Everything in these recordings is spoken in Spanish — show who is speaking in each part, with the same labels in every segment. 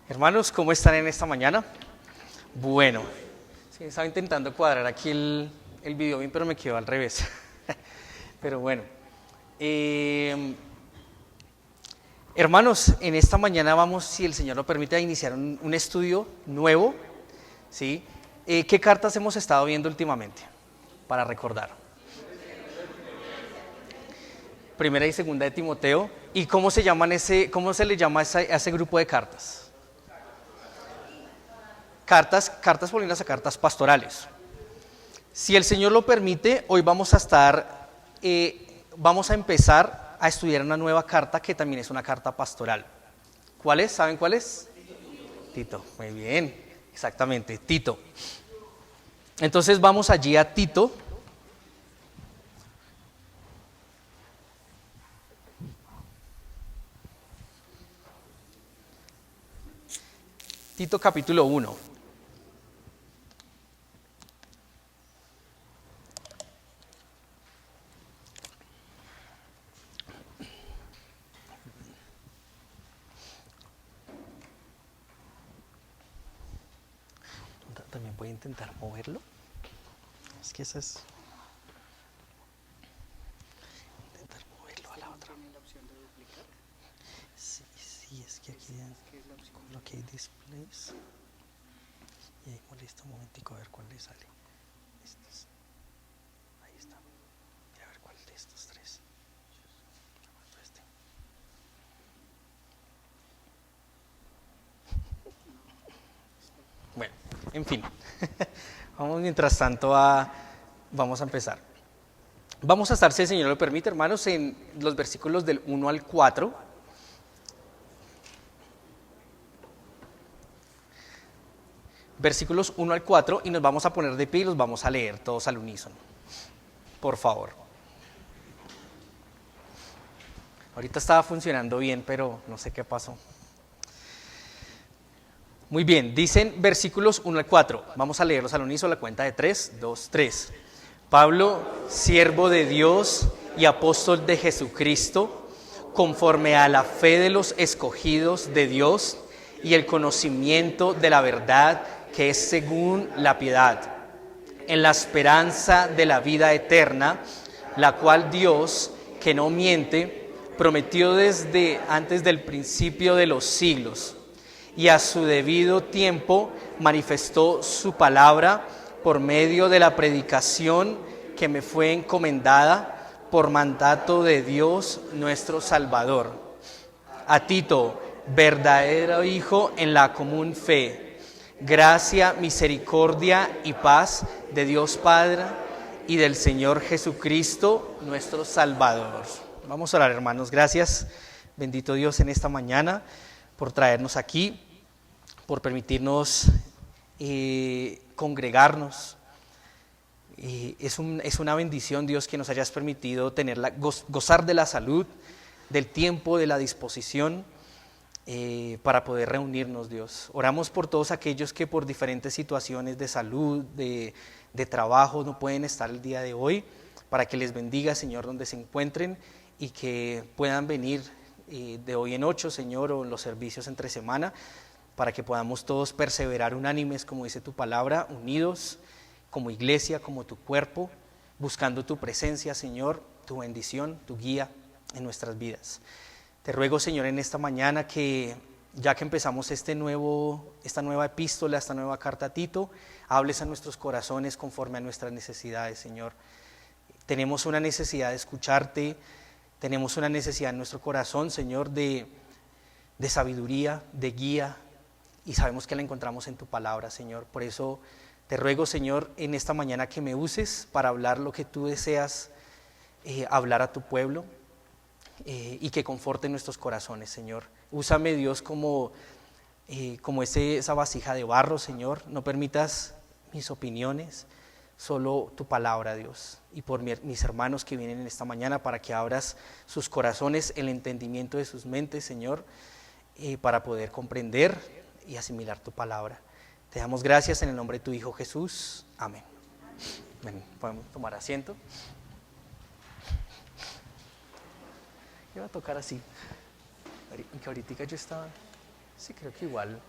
Speaker 1: Hermanos, ¿cómo están en esta mañana? Bueno, sí, estaba intentando cuadrar aquí el video bien, pero me quedó al revés. Pero bueno, hermanos, en esta mañana vamos, si el Señor lo permite, a iniciar un estudio nuevo, ¿sí? ¿Qué cartas hemos estado viendo últimamente? Para recordar. Primera y segunda de Timoteo. ¿Y cómo se le llama a ese grupo de cartas? Cartas paulinas a cartas pastorales. Si el Señor lo permite, hoy vamos a empezar a estudiar una nueva carta que también es una carta pastoral. ¿Cuál es? ¿Saben cuál es? Tito. Muy bien, exactamente, Tito. Entonces vamos allí a Tito. Tito capítulo 1. También voy a intentar moverlo. Es que esa es... Intentar moverlo a la otra. Sí, es que aquí coloqué displays. Y ahí molesta un momentico a ver cuál le sale. Estos. Ahí está. Mira a ver cuál de estos tres. Este. Bueno, en fin. Vamos mientras tanto vamos a empezar. Vamos a estar, si el Señor lo permite, hermanos, en los versículos del 1 al 4. Versículos 1 al 4, y nos vamos a poner de pie y los vamos a leer todos al unísono. Por favor. Ahorita estaba funcionando bien, pero no sé qué pasó. Muy bien, dicen versículos 1 al 4. Vamos a leerlos al unísono, la cuenta de 3, 2, 3. Pablo, siervo de Dios y apóstol de Jesucristo, conforme a la fe de los escogidos de Dios y el conocimiento de la verdad que es según la piedad, en la esperanza de la vida eterna, la cual Dios, que no miente, prometió desde antes del principio de los siglos, y a su debido tiempo manifestó su palabra por medio de la predicación que me fue encomendada por mandato de Dios nuestro Salvador. A Tito, verdadero hijo en la común fe, gracia, misericordia y paz de Dios Padre y del Señor Jesucristo nuestro Salvador. Vamos a orar, hermanos. Gracias, bendito Dios, en esta mañana por traernos aquí, por permitirnos congregarnos. Es una bendición, Dios, que nos hayas permitido gozar de la salud, del tiempo, de la disposición para poder reunirnos, Dios. Oramos por todos aquellos que por diferentes situaciones de salud, de trabajo, no pueden estar el día de hoy, para que les bendiga, Señor, donde se encuentren y que puedan venir de hoy en 8, Señor, o en los servicios entre semana, para que podamos todos perseverar unánimes, como dice tu palabra, unidos como iglesia, como tu cuerpo, buscando tu presencia, Señor, tu bendición, tu guía en nuestras vidas. Te ruego, Señor, en esta mañana que, ya que empezamos esta nueva epístola, esta nueva carta a Tito, hables a nuestros corazones conforme a nuestras necesidades, Señor. Tenemos una necesidad de escucharte, tenemos una necesidad en nuestro corazón, Señor, de sabiduría, de guía, y sabemos que la encontramos en tu palabra, Señor. Por eso te ruego, Señor, en esta mañana que me uses para hablar lo que tú deseas hablar a tu pueblo y que conforte nuestros corazones, Señor. Úsame, Dios, como esa vasija de barro, Señor. No permitas mis opiniones, solo tu palabra, Dios. Y por mis hermanos que vienen en esta mañana, para que abras sus corazones, el entendimiento de sus mentes, Señor, para poder comprender y asimilar tu palabra. Te damos gracias en el nombre de tu Hijo Jesús. Amén. Ven, podemos tomar asiento. Iba a tocar así, que ahorita yo estaba... Sí, creo que igual.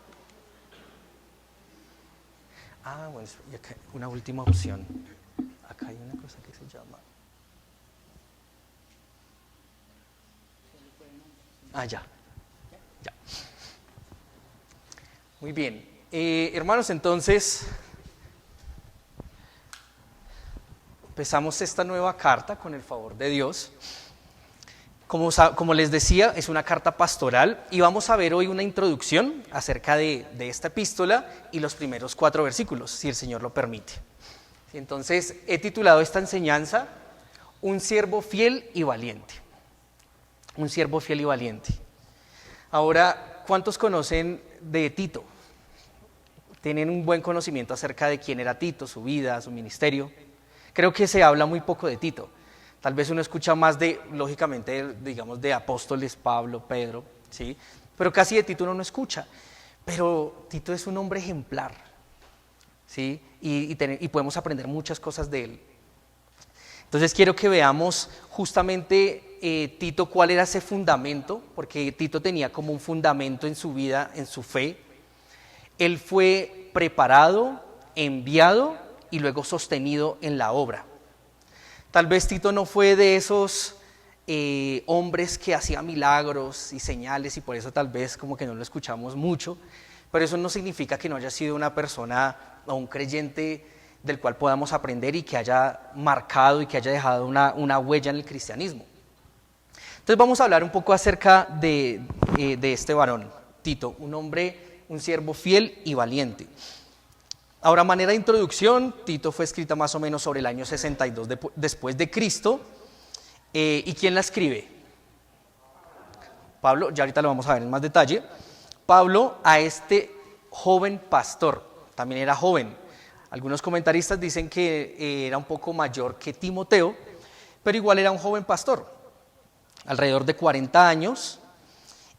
Speaker 1: Bueno, y acá una última opción. Acá hay una cosa que se llama. Ya. Muy bien. Hermanos, entonces empezamos esta nueva carta con el favor de Dios. Como les decía, es una carta pastoral y vamos a ver hoy una introducción acerca de esta epístola y los primeros 4 versículos, si el Señor lo permite. Entonces, he titulado esta enseñanza, Un siervo fiel y valiente. Un siervo fiel y valiente. Ahora, ¿cuántos conocen de Tito? ¿Tienen un buen conocimiento acerca de quién era Tito, su vida, su ministerio? Creo que se habla muy poco de Tito. Tal vez uno escucha más lógicamente, digamos, de apóstoles, Pablo, Pedro, ¿sí? Pero casi de Tito uno no escucha. Pero Tito es un hombre ejemplar, ¿sí? Y podemos aprender muchas cosas de él. Entonces quiero que veamos justamente Tito cuál era ese fundamento, porque Tito tenía como un fundamento en su vida, en su fe. Él fue preparado, enviado y luego sostenido en la obra. Tal vez Tito no fue de esos hombres que hacía milagros y señales y por eso tal vez como que no lo escuchamos mucho, pero eso no significa que no haya sido una persona o un creyente del cual podamos aprender y que haya marcado y que haya dejado una huella en el cristianismo. Entonces vamos a hablar un poco acerca de este varón, Tito, un hombre, un siervo fiel y valiente. Ahora, manera de introducción, Tito fue escrita más o menos sobre el año 62 después de Cristo. ¿Y quién la escribe? Pablo, ya ahorita lo vamos a ver en más detalle. Pablo a este joven pastor, también era joven. Algunos comentaristas dicen que era un poco mayor que Timoteo, pero igual era un joven pastor, alrededor de 40 años.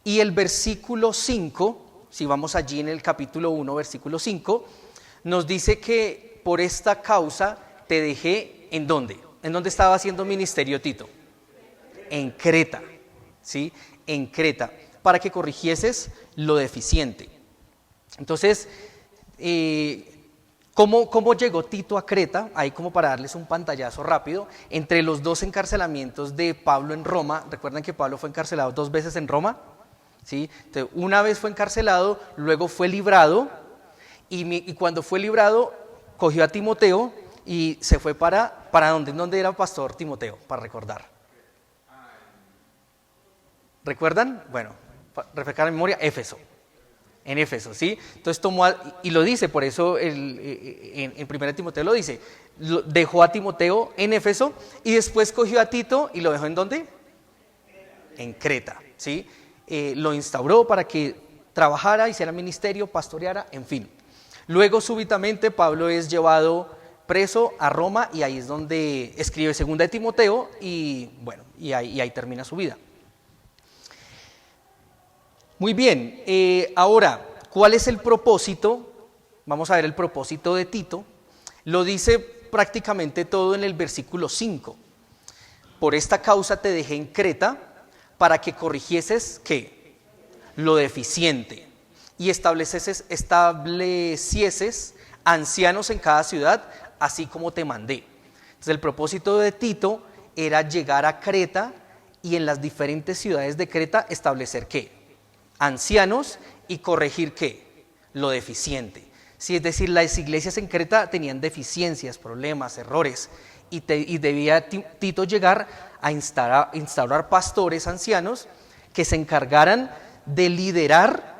Speaker 1: Y el versículo 5, si vamos allí en el capítulo 1, versículo 5, nos dice que por esta causa te dejé, ¿en dónde? ¿En dónde estaba haciendo ministerio Tito? En Creta, ¿sí? En Creta, para que corrigieses lo deficiente. Entonces, ¿cómo llegó Tito a Creta? Ahí como para darles un pantallazo rápido, entre los 2 encarcelamientos de Pablo en Roma. ¿Recuerdan que Pablo fue encarcelado 2 veces en Roma? ¿Sí? Entonces, una vez fue encarcelado, luego fue librado. Y cuando fue librado, cogió a Timoteo y se fue ¿para dónde? ¿Dónde era pastor Timoteo? Para recordar. ¿Recuerdan? Bueno, refrescar la memoria, Éfeso. En Éfeso, ¿sí? Entonces tomó, y lo dice, por eso en 1 Timoteo lo dice, dejó a Timoteo en Éfeso y después cogió a Tito y lo dejó ¿en dónde? En Creta, ¿sí? Lo instauró para que trabajara, hiciera ministerio, pastoreara, en fin. Luego súbitamente Pablo es llevado preso a Roma y ahí es donde escribe 2 de Timoteo y bueno, y ahí termina su vida. Muy bien, ahora, ¿cuál es el propósito? Vamos a ver el propósito de Tito. Lo dice prácticamente todo en el versículo 5. Por esta causa te dejé en Creta para que corrigieses, ¿qué? Lo deficiente. Y establecieses ancianos en cada ciudad, así como te mandé. Entonces el propósito de Tito era llegar a Creta y en las diferentes ciudades de Creta establecer ¿qué? Ancianos y corregir ¿qué? Lo deficiente. Sí, es decir, las iglesias en Creta tenían deficiencias, problemas, errores y debía Tito llegar a instaurar pastores ancianos que se encargaran de liderar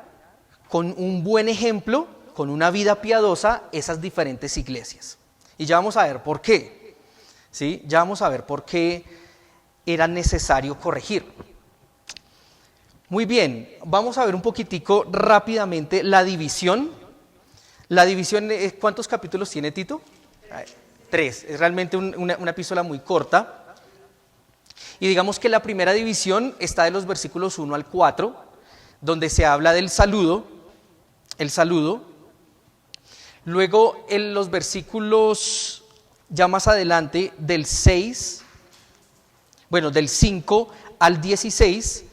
Speaker 1: con un buen ejemplo, con una vida piadosa, esas diferentes iglesias. Y ya vamos a ver por qué, ¿sí? Ya vamos a ver por qué era necesario corregir. Muy bien, vamos a ver un poquitico rápidamente la división. La división, ¿cuántos capítulos tiene Tito? 3, es realmente una epístola muy corta. Y digamos que la primera división está de los versículos 1 al 4, donde se habla del saludo, el saludo. Luego en los versículos ya más adelante del 5 al 16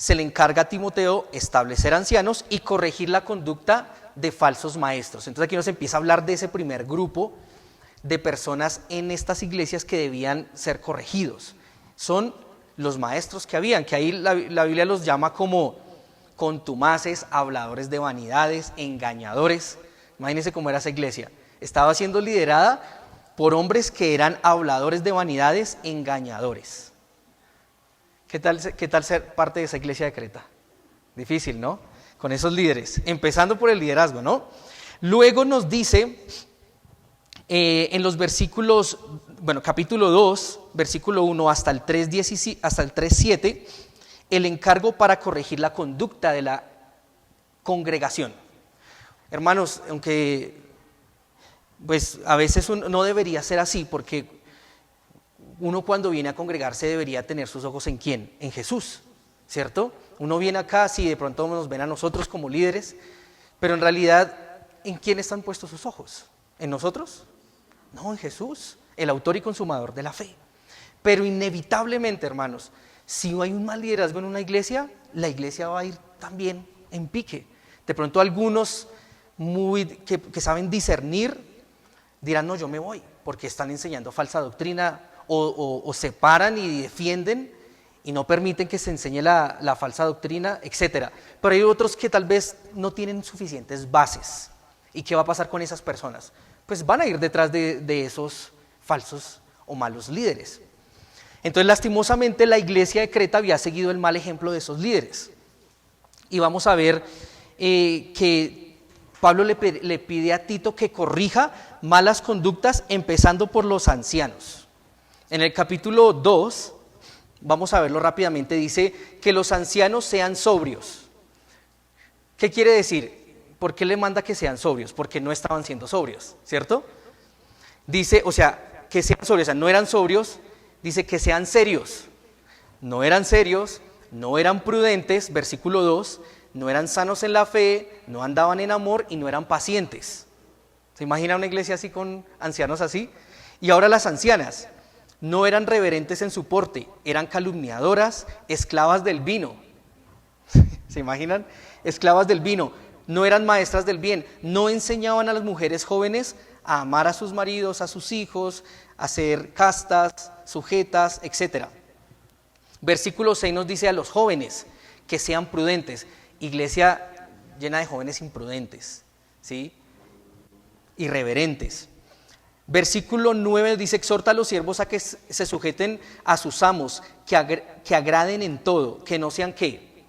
Speaker 1: se le encarga a Timoteo establecer ancianos y corregir la conducta de falsos maestros. Entonces aquí nos empieza a hablar de ese primer grupo de personas en estas iglesias que debían ser corregidos. Son los maestros que habían, que ahí la Biblia los llama como contumaces, habladores de vanidades, engañadores. Imagínense cómo era esa iglesia. Estaba siendo liderada por hombres que eran habladores de vanidades, engañadores. ¿Qué tal ser parte de esa iglesia de Creta? Difícil, ¿no? Con esos líderes, empezando por el liderazgo, ¿no? Luego nos dice en los versículos, capítulo 2, versículo 1 hasta el 3:7, el encargo para corregir la conducta de la congregación. Hermanos, aunque pues a veces no debería ser así, porque uno cuando viene a congregarse debería tener sus ojos ¿en quién? En Jesús, ¿cierto? Uno viene acá, sí, de pronto nos ven a nosotros como líderes, pero en realidad, ¿en quién están puestos sus ojos? ¿En nosotros? No, en Jesús, el autor y consumador de la fe. Pero inevitablemente, hermanos, si hay un mal liderazgo en una iglesia, la iglesia va a ir también en pique. De pronto algunos que saben discernir dirán, no, yo me voy, porque están enseñando falsa doctrina, o se paran y defienden y no permiten que se enseñe la falsa doctrina, etc. Pero hay otros que tal vez no tienen suficientes bases. ¿Y qué va a pasar con esas personas? Pues van a ir detrás de esos falsos o malos líderes. Entonces, lastimosamente, la iglesia de Creta había seguido el mal ejemplo de esos líderes. Y vamos a ver que Pablo le pide a Tito que corrija malas conductas, empezando por los ancianos. En el capítulo 2, vamos a verlo rápidamente, dice que los ancianos sean sobrios. ¿Qué quiere decir? ¿Por qué le manda que sean sobrios? Porque no estaban siendo sobrios, ¿cierto? Dice, o sea, que sean sobrios, o sea, no eran sobrios, dice que sean serios. No eran serios, no eran prudentes, versículo 2, no eran sanos en la fe, no andaban en amor y no eran pacientes. ¿Se imagina una iglesia así con ancianos así? Y ahora las ancianas no eran reverentes en su porte, eran calumniadoras, esclavas del vino. ¿Se imaginan? Esclavas del vino. No eran maestras del bien, no enseñaban a las mujeres jóvenes a amar a sus maridos, a sus hijos, a ser castas, sujetas, etc. Versículo 6 nos dice a los jóvenes que sean prudentes. Iglesia llena de jóvenes imprudentes, ¿sí? Irreverentes. Versículo 9 dice, exhorta a los siervos a que se sujeten a sus amos, que agraden en todo, que no sean ¿qué?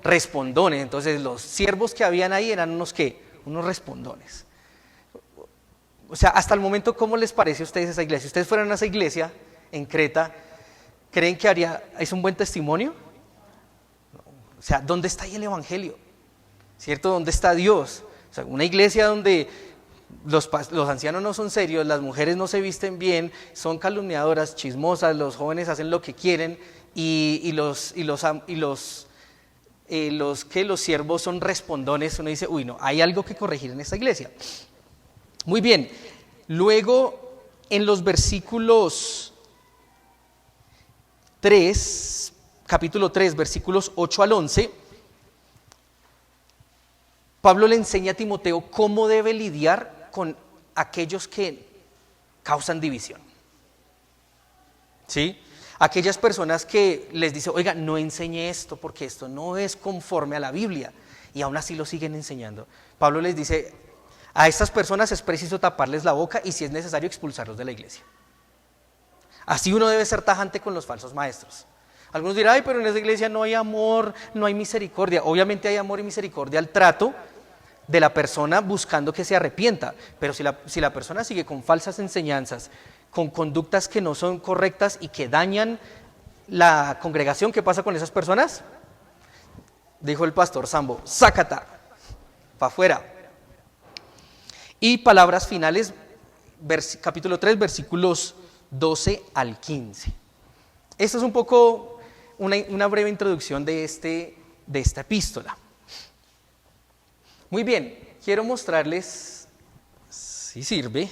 Speaker 1: Respondones. Entonces los siervos que habían ahí eran unos ¿qué? Unos respondones. O sea, hasta el momento, ¿cómo les parece a ustedes esa iglesia? Si ustedes fueran a esa iglesia en Creta, ¿creen que es un buen testimonio? O sea, ¿dónde está ahí el evangelio? ¿Cierto? ¿Dónde está Dios? O sea, una iglesia donde los ancianos no son serios, las mujeres no se visten bien, son calumniadoras, chismosas, los jóvenes hacen lo que quieren y los siervos son respondones. Uno dice, uy, no, hay algo que corregir en esta iglesia. Muy bien, luego en los versículos 3, capítulo 3, versículos 8 al 11, Pablo le enseña a Timoteo cómo debe lidiar con aquellos que causan división. ¿Sí? Aquellas personas que les dice, oiga, no enseñe esto porque esto no es conforme a la Biblia, y aún así lo siguen enseñando. Pablo les dice, a estas personas es preciso taparles la boca y si es necesario expulsarlos de la iglesia. Así uno debe ser tajante con los falsos maestros. Algunos dirán, ay, pero en esa iglesia no hay amor, no hay misericordia. Obviamente hay amor y misericordia al trato de la persona buscando que se arrepienta, pero si la persona sigue con falsas enseñanzas, con conductas que no son correctas y que dañan la congregación, ¿qué pasa con esas personas? Dijo el pastor Sambo, sácata, para afuera. Y palabras finales, capítulo 3, versículos 12 al 15. Esta es un poco una breve introducción de esta epístola. Muy bien, quiero mostrarles, si sirve,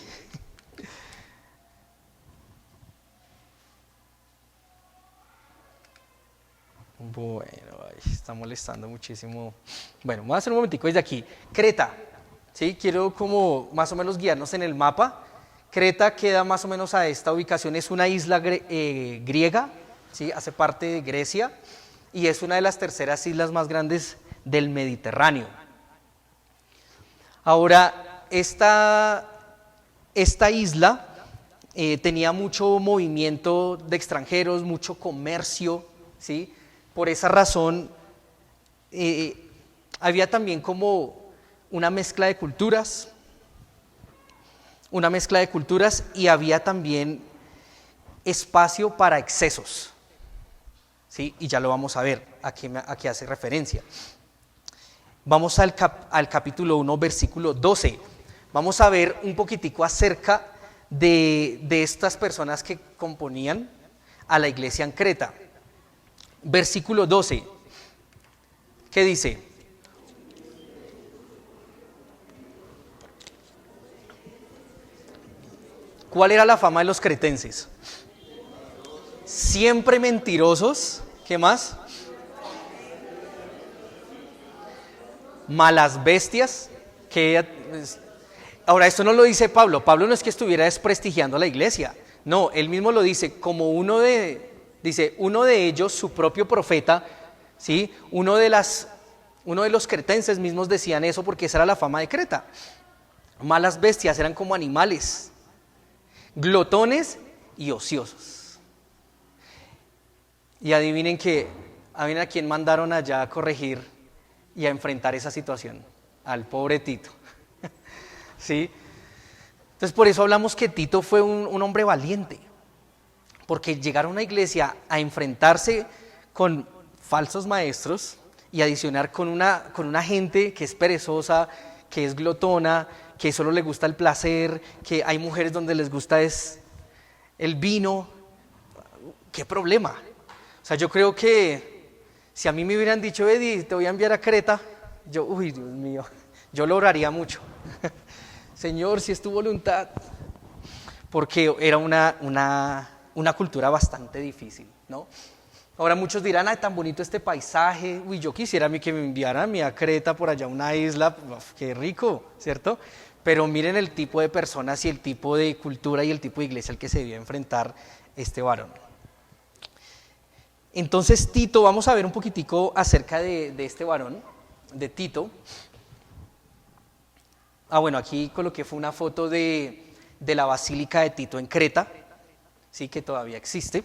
Speaker 1: bueno, está molestando muchísimo. Bueno, voy a hacer un momentico desde aquí. Creta, ¿sí? Quiero como más o menos guiarnos en el mapa. Creta queda más o menos a esta ubicación, es una isla griega, ¿sí? Hace parte de Grecia y es una de las terceras islas más grandes del Mediterráneo. Ahora, esta isla tenía mucho movimiento de extranjeros, mucho comercio, ¿sí? Por esa razón, había también como una mezcla de culturas, y había también espacio para excesos, ¿sí? Y ya lo vamos a ver, a qué hace referencia. Vamos al capítulo 1, versículo 12. Vamos a ver un poquitico acerca de estas personas que componían a la iglesia en Creta. Versículo 12, ¿qué dice? ¿Cuál era la fama de los cretenses? Siempre mentirosos. ¿Qué más? Malas bestias. Ahora, esto no lo dice Pablo. Pablo no es que estuviera desprestigiando a la iglesia. No, él mismo lo dice como uno de ellos, su propio profeta, ¿sí? Uno de los cretenses mismos decían eso porque esa era la fama de Creta. Malas bestias, eran como animales, glotones y ociosos. Y adivinen a quién mandaron allá a corregir y a enfrentar esa situación, al pobre Tito. ¿Sí? Entonces por eso hablamos que Tito fue un hombre valiente, porque llegar a una iglesia a enfrentarse con falsos maestros y adicionar con una gente que es perezosa, que es glotona, que solo le gusta el placer, que hay mujeres donde les gusta es el vino. ¿Qué problema? O sea, yo creo que si a mí me hubieran dicho, Eddie, te voy a enviar a Creta, uy, Dios mío, yo lo oraría mucho. Señor, si es tu voluntad. Porque era una cultura bastante difícil, ¿no? Ahora muchos dirán, ay, tan bonito este paisaje, uy, yo quisiera que me enviaran a mí a Creta, por allá una isla, uf, qué rico, ¿cierto? Pero miren el tipo de personas y el tipo de cultura y el tipo de iglesia al que se debía enfrentar este varón. Entonces Tito, vamos a ver un poquitico acerca de este varón, de Tito. Bueno, aquí coloqué fue una foto de la Basílica de Tito en Creta, sí, que todavía existe.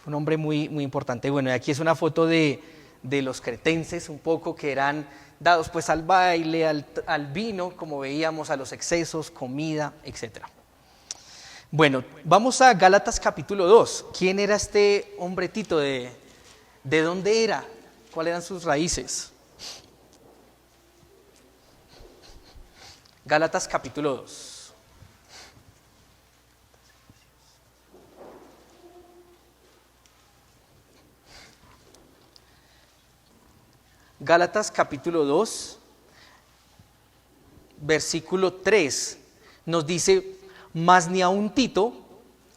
Speaker 1: Fue un hombre muy, muy importante. Bueno, y aquí es una foto de los cretenses un poco, que eran dados pues al baile, al vino, como veíamos, a los excesos, comida, etc. Bueno, vamos a Gálatas capítulo 2. ¿Quién era este hombre Tito? ¿De dónde era? ¿Cuáles eran sus raíces? Gálatas capítulo 2. Gálatas capítulo 2, versículo 3, nos dice, mas ni aun Tito,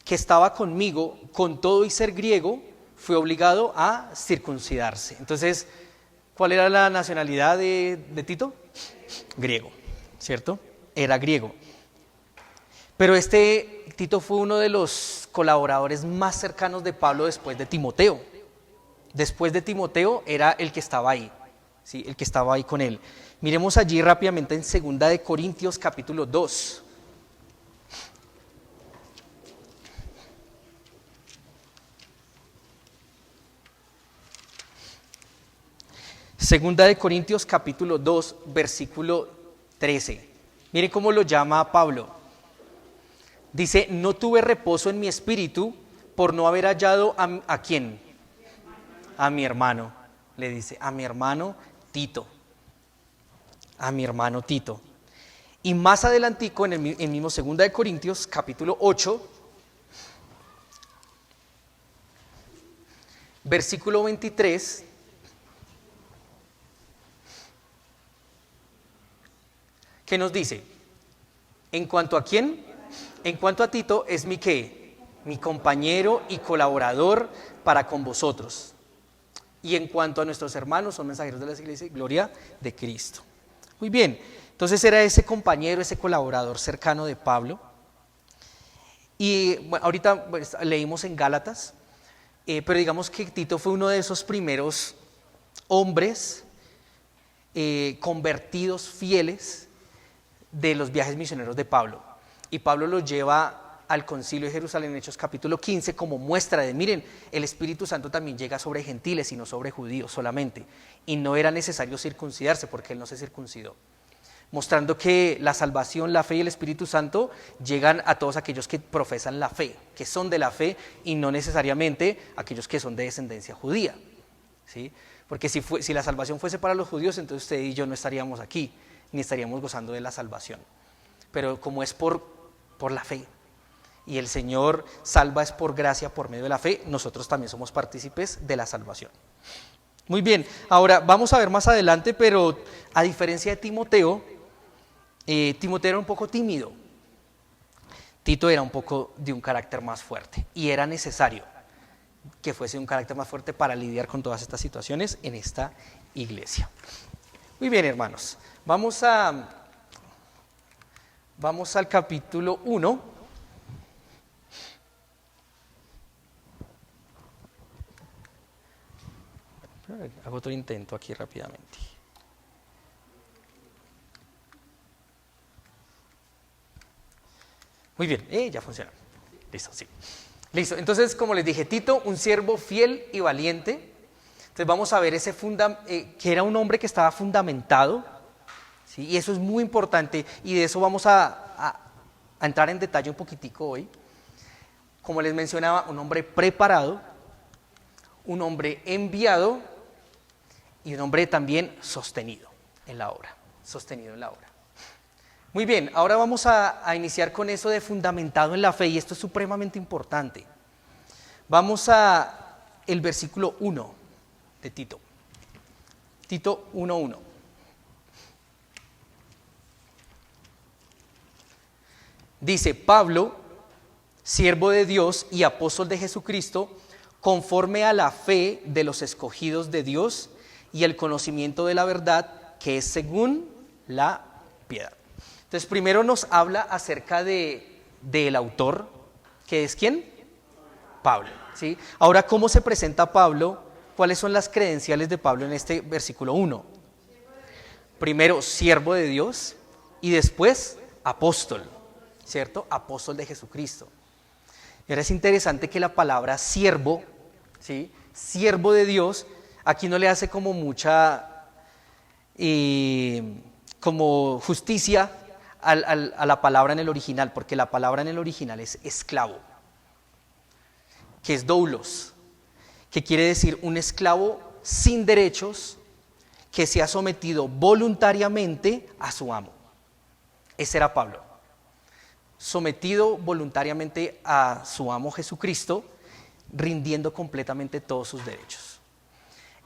Speaker 1: que estaba conmigo, con todo y ser griego, fue obligado a circuncidarse. Entonces, ¿cuál era la nacionalidad de Tito? Griego, ¿cierto? Era griego. Pero este Tito fue uno de los colaboradores más cercanos de Pablo después de Timoteo. Después de Timoteo era el que estaba ahí, ¿sí? El que estaba ahí con él. Miremos allí rápidamente en 2 de Corintios capítulo 2. Segunda de Corintios capítulo 2, versículo 13. Miren cómo lo llama Pablo. Dice, no tuve reposo en mi espíritu por no haber hallado ¿a quién? A mi hermano, le dice, a mi hermano Tito. A mi hermano Tito. Y más adelantico, en el mismo Segunda de Corintios capítulo 8, versículo 23, ¿qué nos dice? ¿En cuanto a quién? En cuanto a Tito, es mi compañero y colaborador para con vosotros. Y en cuanto a nuestros hermanos, son mensajeros de la iglesia, gloria de Cristo. Muy bien, entonces era ese compañero, ese colaborador cercano de Pablo. Y bueno, ahorita pues, leímos en Gálatas, pero digamos que Tito fue uno de esos primeros hombres convertidos fieles de los viajes misioneros de Pablo. Y Pablo los lleva al concilio de Jerusalén en Hechos capítulo 15 como muestra de, miren, el Espíritu Santo también llega sobre gentiles y no sobre judíos solamente. Y no era necesario circuncidarse porque él no se circuncidó. Mostrando que la salvación, la fe y el Espíritu Santo llegan a todos aquellos que profesan la fe, que son de la fe y no necesariamente aquellos que son de descendencia judía, ¿sí? Porque si la salvación fuese para los judíos, entonces usted y yo no estaríamos aquí, ni estaríamos gozando de la salvación. Pero como es por la fe, y el Señor salva es por gracia, por medio de la fe, nosotros también somos partícipes de la salvación. Muy bien, ahora vamos a ver más adelante, pero a diferencia de Timoteo, Timoteo era un poco tímido. Tito era un poco de un carácter más fuerte y era necesario que fuese un carácter más fuerte para lidiar con todas estas situaciones en esta iglesia. Muy bien, hermanos, vamos al capítulo 1. Hago otro intento aquí rápidamente. Muy bien, ya funciona. Listo, sí. Listo, entonces como les dije, Tito, un siervo fiel y valiente. Entonces vamos a ver que era un hombre que estaba fundamentado, ¿sí? Y eso es muy importante y de eso vamos a entrar en detalle un poquitico hoy. Como les mencionaba, un hombre preparado, un hombre enviado y un hombre también sostenido en la obra. Muy bien, ahora vamos a iniciar con eso de fundamentado en la fe y esto es supremamente importante. Vamos a el versículo 1 de Tito. Tito 1:1. Dice: Pablo, siervo de Dios y apóstol de Jesucristo, conforme a la fe de los escogidos de Dios y el conocimiento de la verdad que es según la piedad. Entonces primero nos habla acerca del autor, que es ¿quién? Pablo, ¿sí? Ahora, ¿cómo se presenta Pablo? ¿Cuáles son las credenciales de Pablo en este versículo 1? Primero, siervo de Dios y después apóstol, ¿cierto? Apóstol de Jesucristo. Y ahora es interesante que la palabra siervo, ¿sí? Siervo de Dios, aquí no le hace como mucha como justicia a la palabra en el original, porque la palabra en el original es esclavo, que es doulos, que quiere decir un esclavo sin derechos que se ha sometido voluntariamente a su amo. Ese era Pablo, sometido voluntariamente a su amo Jesucristo, rindiendo completamente todos sus derechos.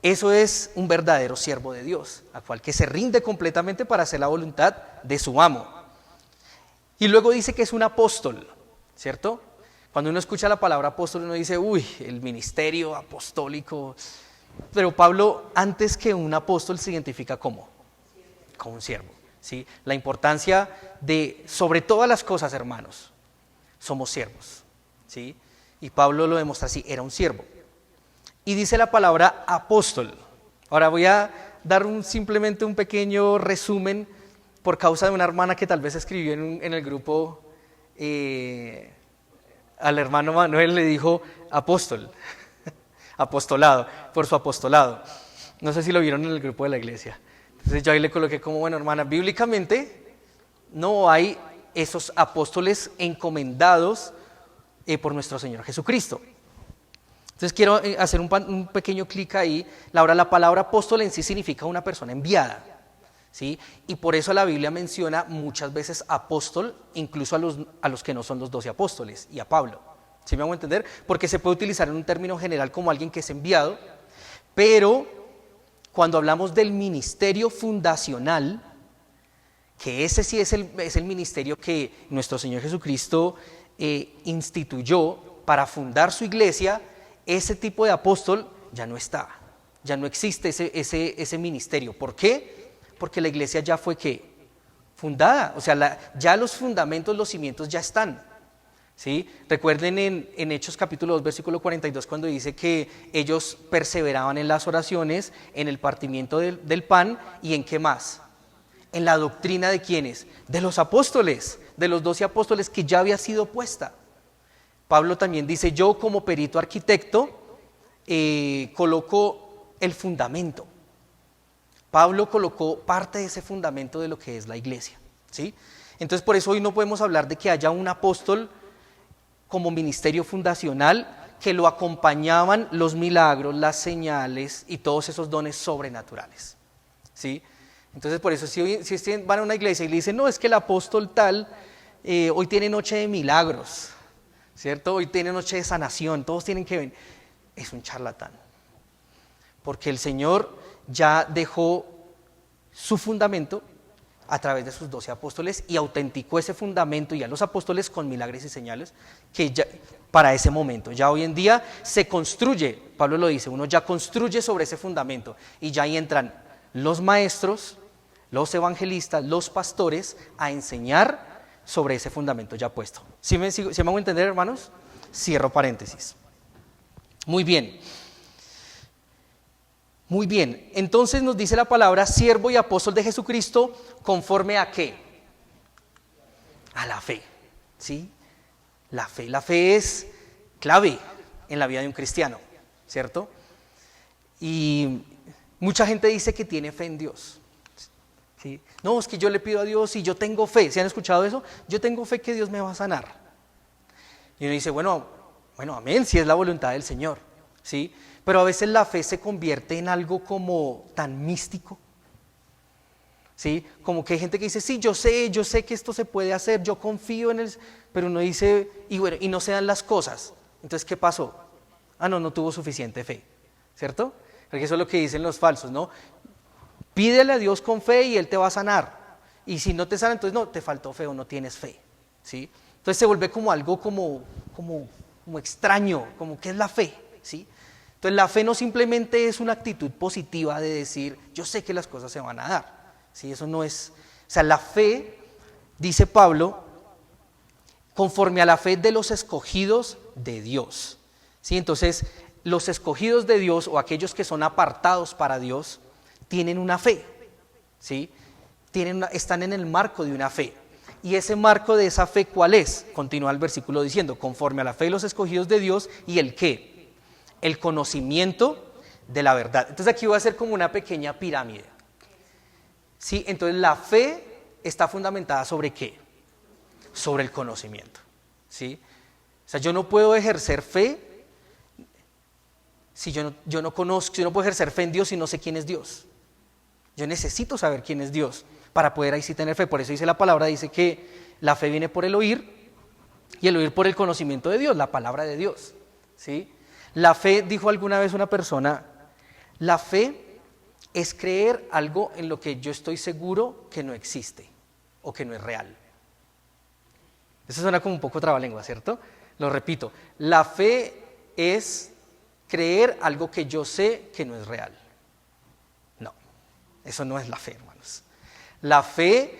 Speaker 1: Eso es un verdadero siervo de Dios, a cual que se rinde completamente para hacer la voluntad de su amo. Y luego dice que es un apóstol, ¿cierto? Cuando uno escucha la palabra apóstol, uno dice, uy, el ministerio apostólico. Pero Pablo, antes que un apóstol, se identifica como un siervo, ¿sí? La importancia de, sobre todas las cosas, hermanos, somos siervos, ¿sí? Y Pablo lo demuestra así, era un siervo. Y dice la palabra apóstol. Ahora voy a dar simplemente un pequeño resumen por causa de una hermana que tal vez escribió en el grupo, al hermano Manuel le dijo apóstol, apostolado, por su apostolado. No sé si lo vieron en el grupo de la iglesia. Entonces yo ahí le coloqué como, bueno, hermana, bíblicamente no hay esos apóstoles encomendados por nuestro Señor Jesucristo. Entonces quiero hacer un pequeño clic ahí. Ahora, la palabra apóstol en sí significa una persona enviada, ¿sí? Y por eso la Biblia menciona muchas veces apóstol, incluso a los que no son los 12 apóstoles, y a Pablo. ¿Sí me hago entender? Porque se puede utilizar en un término general como alguien que es enviado, pero cuando hablamos del ministerio fundacional, que ese sí es el ministerio que nuestro Señor Jesucristo instituyó para fundar su iglesia, ese tipo de apóstol ya no está, ya no existe ese ministerio. ¿Por qué? Porque la iglesia ya fue ¿qué? Fundada, o sea, ya los fundamentos, los cimientos ya están. ¿Sí? Recuerden en Hechos capítulo 2, versículo 42, cuando dice que ellos perseveraban en las oraciones, en el partimiento del pan y en ¿qué más? En la doctrina de ¿quiénes? De los apóstoles, de los 12 apóstoles que ya había sido puesta. Pablo también dice, yo como perito arquitecto coloco el fundamento. Pablo colocó parte de ese fundamento de lo que es la iglesia, ¿sí? Entonces por eso hoy no podemos hablar de que haya un apóstol como ministerio fundacional que lo acompañaban los milagros, las señales y todos esos dones sobrenaturales, ¿sí? Entonces por eso si van a una iglesia y le dicen, no, es que el apóstol tal hoy tiene noche de milagros, ¿cierto? Hoy tiene noche de sanación, todos tienen que venir. Es un charlatán, porque el Señor ya dejó su fundamento a través de sus 12 apóstoles y autenticó ese fundamento y a los apóstoles con milagros y señales que ya, para ese momento. Ya hoy en día se construye, Pablo lo dice, uno ya construye sobre ese fundamento y ya ahí entran los maestros, los evangelistas, los pastores a enseñar sobre ese fundamento ya puesto. ¿Sí me hago entender, hermanos? Cierro paréntesis. Muy bien. Muy bien, entonces nos dice la palabra siervo y apóstol de Jesucristo, ¿conforme a qué? A la fe, ¿sí? La fe es clave en la vida de un cristiano, ¿cierto? Y mucha gente dice que tiene fe en Dios, ¿sí? No, es que yo le pido a Dios y yo tengo fe, ¿sí han escuchado eso? Yo tengo fe que Dios me va a sanar. Y uno dice, bueno, amén, si es la voluntad del Señor, ¿sí? Pero a veces la fe se convierte en algo como tan místico, ¿sí? Como que hay gente que dice, sí, yo sé que esto se puede hacer, yo confío en él, pero uno dice, y no se dan las cosas. Entonces, ¿qué pasó? No tuvo suficiente fe, ¿cierto? Porque eso es lo que dicen los falsos, ¿no? Pídele a Dios con fe y Él te va a sanar. Y si no te sana, entonces no, te faltó fe o no tienes fe, ¿sí? Entonces se vuelve como algo como extraño, como ¿qué es la fe? ¿Sí? Entonces la fe no simplemente es una actitud positiva de decir, yo sé que las cosas se van a dar, ¿sí? Eso no es, o sea, la fe, dice Pablo, conforme a la fe de los escogidos de Dios, ¿sí? Entonces los escogidos de Dios o aquellos que son apartados para Dios tienen una fe, ¿sí? Están en el marco de una fe. Y ese marco de esa fe, ¿cuál es? Continúa el versículo diciendo, conforme a la fe de los escogidos de Dios y el ¿qué? El conocimiento de la verdad. Entonces aquí voy a hacer como una pequeña pirámide, ¿sí? Entonces la fe está fundamentada ¿sobre qué? Sobre el conocimiento, ¿sí? O sea, yo no puedo ejercer fe si yo no conozco, yo no puedo ejercer fe en Dios si no sé quién es Dios. Yo necesito saber quién es Dios para poder ahí sí tener fe. Por eso dice la palabra, dice que la fe viene por el oír y el oír por el conocimiento de Dios, la palabra de Dios, ¿sí? La fe, dijo alguna vez una persona, la fe es creer algo en lo que yo estoy seguro que no existe o que no es real. Eso suena como un poco trabalengua, ¿cierto? Lo repito, la fe es creer algo que yo sé que no es real. No, eso no es la fe, hermanos. La fe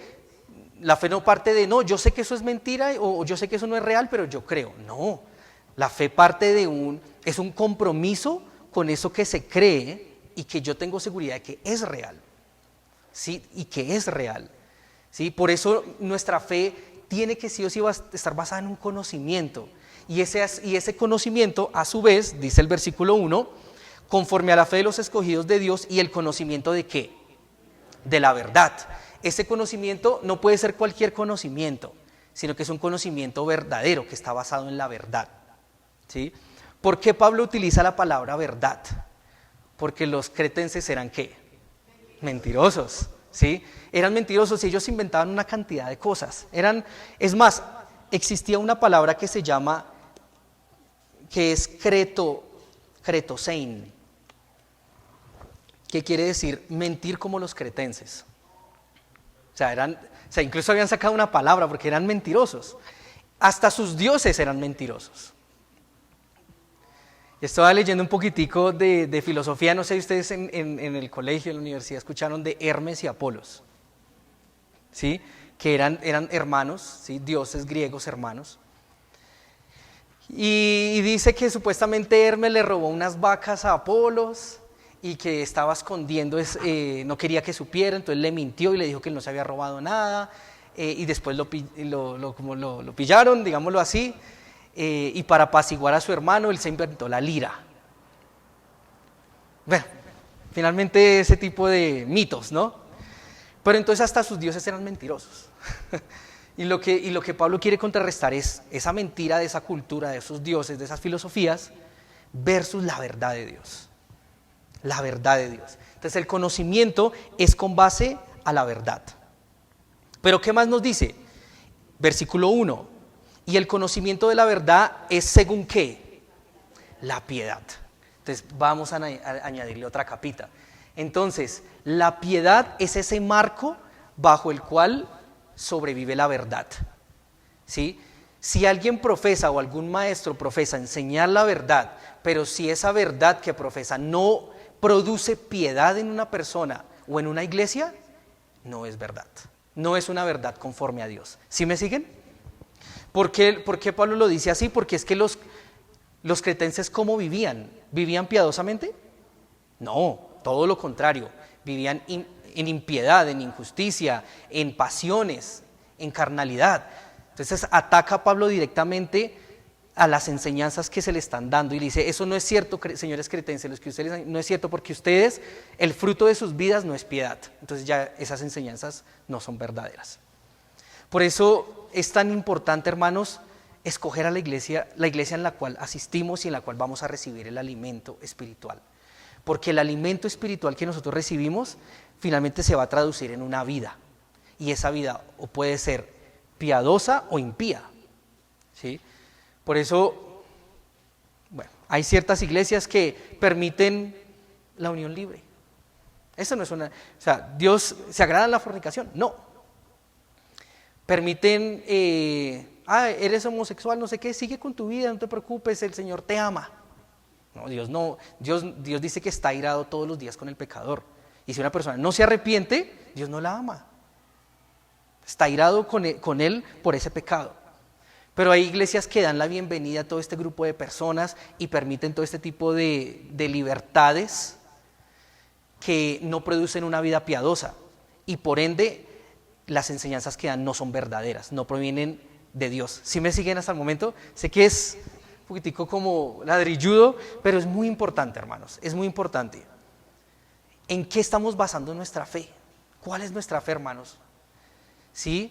Speaker 1: no parte de, no, yo sé que eso es mentira o yo sé que eso no es real, pero yo creo. No, la fe parte es un compromiso con eso que se cree y que yo tengo seguridad de que es real, ¿sí? Y que es real, ¿sí? Por eso nuestra fe tiene que sí o sí estar basada en un conocimiento. Y ese conocimiento, a su vez, dice el versículo 1, conforme a la fe de los escogidos de Dios y el conocimiento de ¿qué? De la verdad. Ese conocimiento no puede ser cualquier conocimiento, sino que es un conocimiento verdadero que está basado en la verdad, ¿sí? ¿Por qué Pablo utiliza la palabra verdad? Porque los cretenses eran ¿qué? Mentirosos, ¿sí? Eran mentirosos y ellos inventaban una cantidad de cosas. Es más, existía una palabra que se llama, que es cretosein, que quiere decir mentir como los cretenses. O sea, incluso habían sacado una palabra porque eran mentirosos. Hasta sus dioses eran mentirosos. Estaba leyendo un poquitico de filosofía, no sé si ustedes en el colegio, en la universidad, escucharon de Hermes y Apolos, ¿sí? Que eran hermanos, ¿sí? Dioses griegos hermanos. Y dice que supuestamente Hermes le robó unas vacas a Apolos y que estaba escondiendo, no quería que supiera, entonces le mintió y le dijo que él no se había robado nada, y después lo pillaron, digámoslo así, y para apaciguar a su hermano él se inventó la lira. Bueno, finalmente ese tipo de mitos, ¿no? Pero entonces hasta sus dioses eran mentirosos. Y lo que Pablo quiere contrarrestar es esa mentira de esa cultura, de esos dioses, de esas filosofías, versus la verdad de Dios. La verdad de Dios. Entonces el conocimiento es con base a la verdad. Pero ¿qué más nos dice? Versículo 1. Y el conocimiento de la verdad es según ¿qué? La piedad. Entonces vamos a añadirle otra capita. Entonces, la piedad es ese marco bajo el cual sobrevive la verdad, ¿sí? Si alguien profesa o algún maestro profesa enseñar la verdad, pero si esa verdad que profesa no produce piedad en una persona o en una iglesia, no es verdad, no es una verdad conforme a Dios. ¿Sí me siguen? ¿Por qué Pablo lo dice así? Porque es que los cretenses, ¿cómo vivían? ¿Vivían piadosamente? No, todo lo contrario, vivían en impiedad, en injusticia, en pasiones, en carnalidad. Entonces ataca a Pablo directamente a las enseñanzas que se le están dando y le dice, eso no es cierto, señores cretenses, los que ustedes no es cierto, porque ustedes, el fruto de sus vidas no es piedad. Entonces ya esas enseñanzas no son verdaderas. Por eso es tan importante, hermanos, escoger a la iglesia en la cual asistimos y en la cual vamos a recibir el alimento espiritual. Porque el alimento espiritual que nosotros recibimos finalmente se va a traducir en una vida, y esa vida o puede ser piadosa o impía, ¿sí? Por eso, bueno, hay ciertas iglesias que permiten la unión libre. Eso no es una, o sea, Dios se agrada en la fornicación, no. Permiten, eres homosexual, no sé qué, sigue con tu vida, no te preocupes, el Señor te ama. No, Dios dice que está airado todos los días con el pecador. Y si una persona no se arrepiente, Dios no la ama. Está airado con él por ese pecado. Pero hay iglesias que dan la bienvenida a todo este grupo de personas y permiten todo este tipo de libertades que no producen una vida piadosa. Y por ende, las enseñanzas que dan no son verdaderas, no provienen de Dios. ¿Sí me siguen hasta el momento? Sé que es un poquitico como ladrilludo, pero es muy importante, hermanos, es muy importante. ¿En qué estamos basando nuestra fe? ¿Cuál es nuestra fe, hermanos? ¿Sí?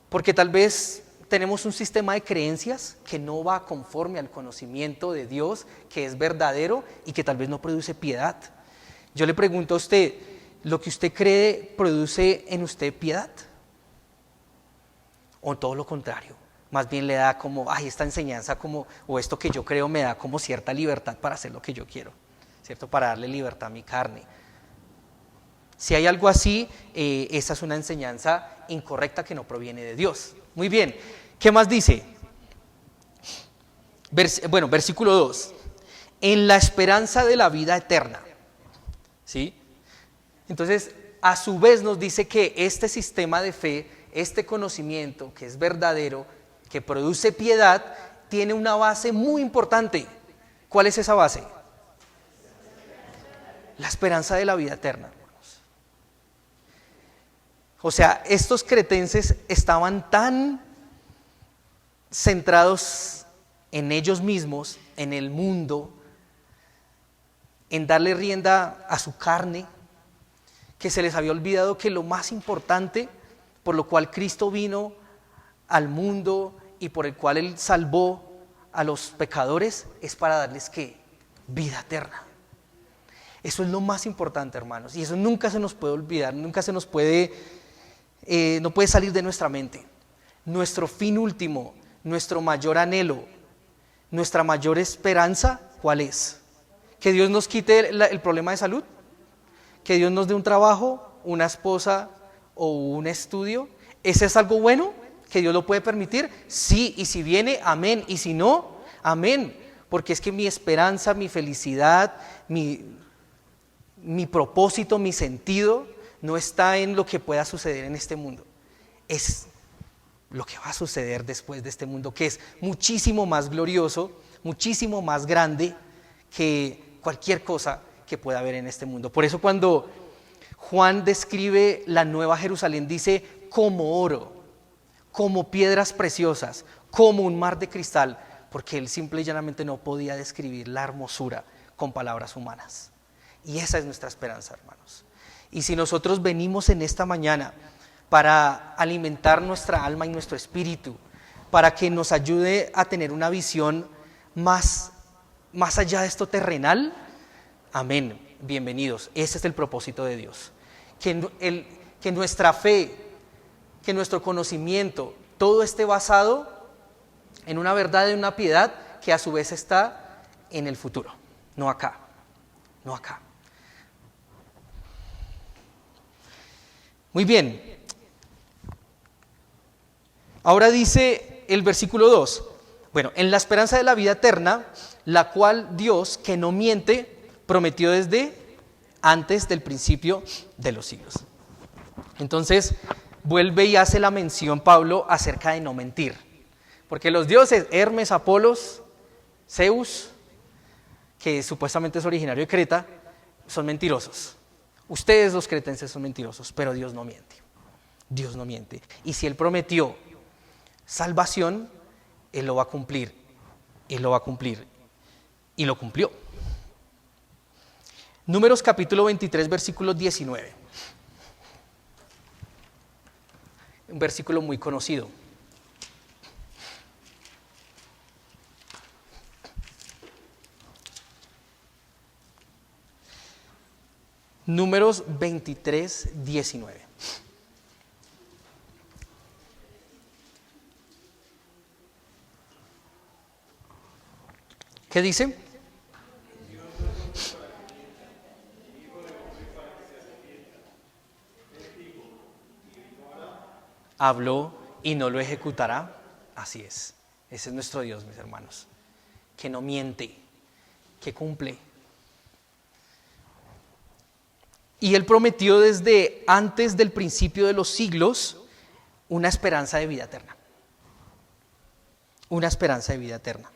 Speaker 1: Porque tal vez tenemos un sistema de creencias que no va conforme al conocimiento de Dios, que es verdadero y que tal vez no produce piedad. Yo le pregunto a usted, ¿lo que usted cree produce en usted piedad? ¿O todo lo contrario? Más bien le da como, esta enseñanza o esto que yo creo me da como cierta libertad para hacer lo que yo quiero, ¿cierto? Para darle libertad a mi carne. Si hay algo así, esa es una enseñanza incorrecta que no proviene de Dios. Muy bien, ¿qué más dice? Versículo 2. En la esperanza de la vida eterna. ¿Sí? Entonces, a su vez nos dice que este sistema de fe, este conocimiento que es verdadero, que produce piedad, tiene una base muy importante. ¿Cuál es esa base? La esperanza de la vida eterna, hermanos. O sea, estos cretenses estaban tan centrados en ellos mismos, en el mundo, en darle rienda a su carne, que se les había olvidado que lo más importante por lo cual Cristo vino al mundo y por el cual Él salvó a los pecadores es para darles ¿qué? Vida eterna. Eso es lo más importante, hermanos, y eso nunca se nos puede olvidar, nunca se nos puede, no puede salir de nuestra mente. Nuestro fin último, nuestro mayor anhelo, nuestra mayor esperanza, ¿cuál es? Que Dios nos quite el problema de salud, que Dios nos dé un trabajo, una esposa o un estudio. ¿Ese es algo bueno? ¿Que Dios lo puede permitir? Sí, y si viene, amén, y si no, amén, porque es que mi esperanza, mi felicidad, mi propósito, mi sentido no está en lo que pueda suceder en este mundo, es lo que va a suceder después de este mundo, que es muchísimo más glorioso, muchísimo más grande que cualquier cosa que pueda haber en este mundo. Por eso cuando Juan describe la Nueva Jerusalén, dice como oro, como piedras preciosas, como un mar de cristal, porque él simple y llanamente no podía describir la hermosura con palabras humanas. Y esa es nuestra esperanza, hermanos. Y si nosotros venimos en esta mañana para alimentar nuestra alma y nuestro espíritu, para que nos ayude a tener una visión más allá de esto terrenal, amén, bienvenidos. Ese es el propósito de Dios. Que nuestra fe, que nuestro conocimiento, todo esté basado en una verdad y una piedad que a su vez está en el futuro, no acá, no acá. Muy bien. Ahora dice el versículo 2, bueno, en la esperanza de la vida eterna, la cual Dios, que no miente, prometió desde antes del principio de los siglos. Entonces, vuelve y hace la mención Pablo acerca de no mentir. Porque los dioses Hermes, Apolos, Zeus, que supuestamente es originario de Creta, son mentirosos. Ustedes los cretenses son mentirosos, pero Dios no miente. Dios no miente. Y si Él prometió salvación, Él lo va a cumplir. Él lo va a cumplir. Y lo cumplió. Números capítulo 23, versículo 19. Un versículo muy conocido. Números 23, 19. ¿Qué dice? Habló y no lo ejecutará. Así es. Ese es nuestro Dios, mis hermanos. Que no miente, que cumple. Y Él prometió desde antes del principio de los siglos una esperanza de vida eterna. Una esperanza de vida eterna.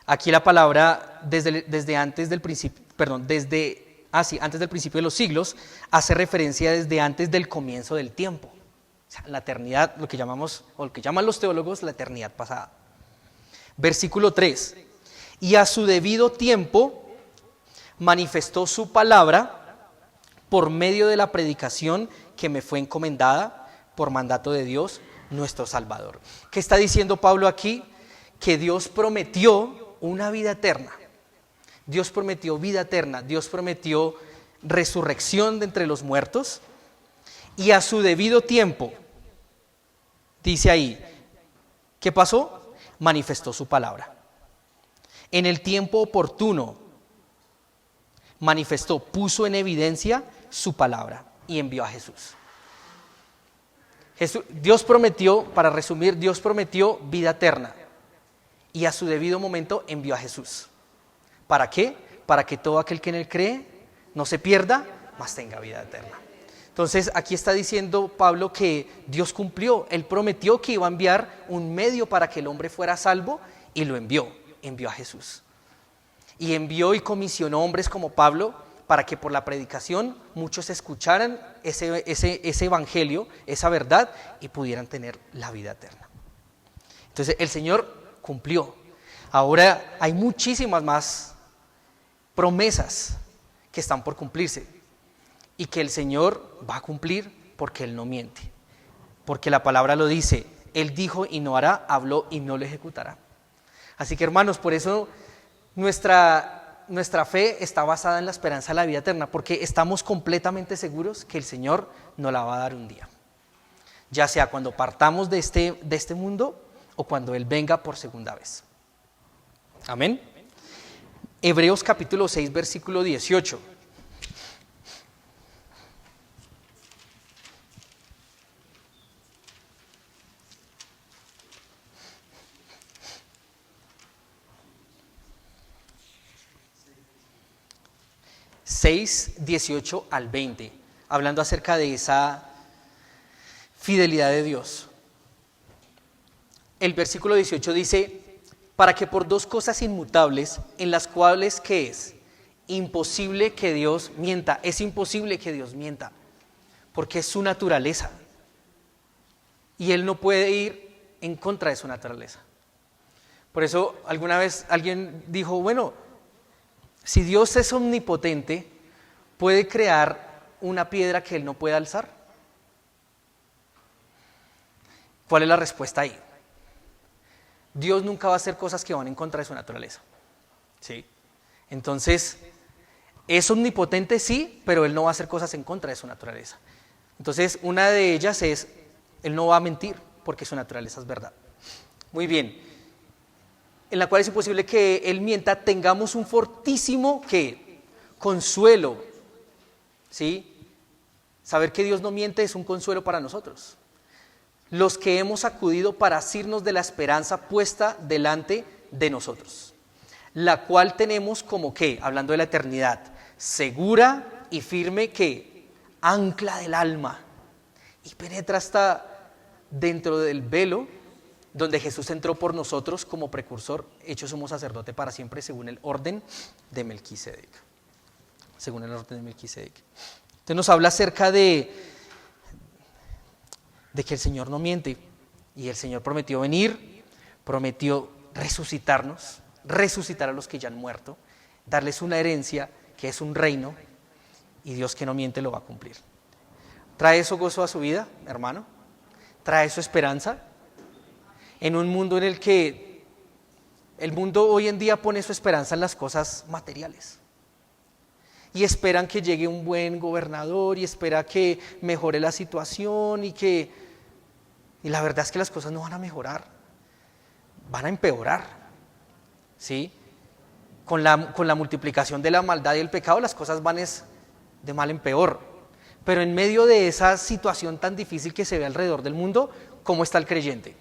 Speaker 1: Aquí la palabra desde antes del principio, antes del principio de los siglos, hace referencia desde antes del comienzo del tiempo. O sea, la eternidad, lo que llaman los teólogos la eternidad pasada. Versículo 3. Y a su debido tiempo manifestó su palabra por medio de la predicación que me fue encomendada por mandato de Dios, nuestro Salvador. ¿Qué está diciendo Pablo aquí? Que Dios prometió una vida eterna. Dios prometió vida eterna. Dios prometió resurrección de entre los muertos. Y a su debido tiempo, dice ahí, ¿qué pasó? Manifestó su palabra. En el tiempo oportuno, manifestó, puso en evidencia su palabra y envió a Jesús. Dios prometió, para resumir, Dios prometió vida eterna y a su debido momento envió a Jesús. ¿Para qué? Para que todo aquel que en él cree no se pierda, mas tenga vida eterna. Entonces aquí está diciendo Pablo que Dios cumplió, Él prometió que iba a enviar un medio para que el hombre fuera salvo y lo envió a Jesús. Y envió y comisionó hombres como Pablo para que por la predicación muchos escucharan ese evangelio, esa verdad, y pudieran tener la vida eterna. Entonces el Señor cumplió. Ahora hay muchísimas más promesas que están por cumplirse y que el Señor va a cumplir porque Él no miente. Porque la palabra lo dice, Él dijo y no hará, habló y no lo ejecutará. Así que hermanos, por eso nuestra fe está basada en la esperanza de la vida eterna, porque estamos completamente seguros que el Señor nos la va a dar un día, ya sea cuando partamos de este mundo o cuando Él venga por segunda vez. Amén. Hebreos capítulo 6, versículo 18. 6, 18 al 20, hablando acerca de esa fidelidad de Dios. El versículo 18 dice: para que por dos cosas inmutables, en las cuales, ¿qué es? Imposible que Dios mienta. Es imposible que Dios mienta, porque es su naturaleza. Y Él no puede ir en contra de su naturaleza. Por eso alguna vez alguien dijo, bueno, si Dios es omnipotente, ¿puede crear una piedra que Él no puede alzar? ¿Cuál es la respuesta ahí? Dios nunca va a hacer cosas que van en contra de su naturaleza. ¿Sí? Entonces, es omnipotente, sí, pero Él no va a hacer cosas en contra de su naturaleza. Entonces, una de ellas es, Él no va a mentir, porque su naturaleza es verdad. Muy bien. En la cual es imposible que Él mienta, tengamos un fortísimo, ¿qué? Consuelo. ¿Sí? Saber que Dios no miente es un consuelo para nosotros. Los que hemos acudido para asirnos de la esperanza puesta delante de nosotros, la cual tenemos como ¿qué? Hablando de la eternidad, segura y firme ¿qué? Ancla del alma, y penetra hasta dentro del velo donde Jesús entró por nosotros como precursor, hecho sumo sacerdote para siempre según el orden de Melquisedec. Según el orden de Melquisedec. Entonces nos habla acerca de que el Señor no miente, y el Señor prometió venir, prometió resucitarnos, resucitar a los que ya han muerto, darles una herencia que es un reino, y Dios que no miente lo va a cumplir. ¿Trae eso gozo a su vida, hermano? ¿Trae eso esperanza? En un mundo en el que el mundo hoy en día pone su esperanza en las cosas materiales. Y esperan que llegue un buen gobernador, y espera que mejore la situación, y la verdad es que las cosas no van a mejorar, van a empeorar, ¿sí? Con la multiplicación de la maldad y el pecado, las cosas van de mal en peor. Pero en medio de esa situación tan difícil que se ve alrededor del mundo, ¿cómo está el creyente?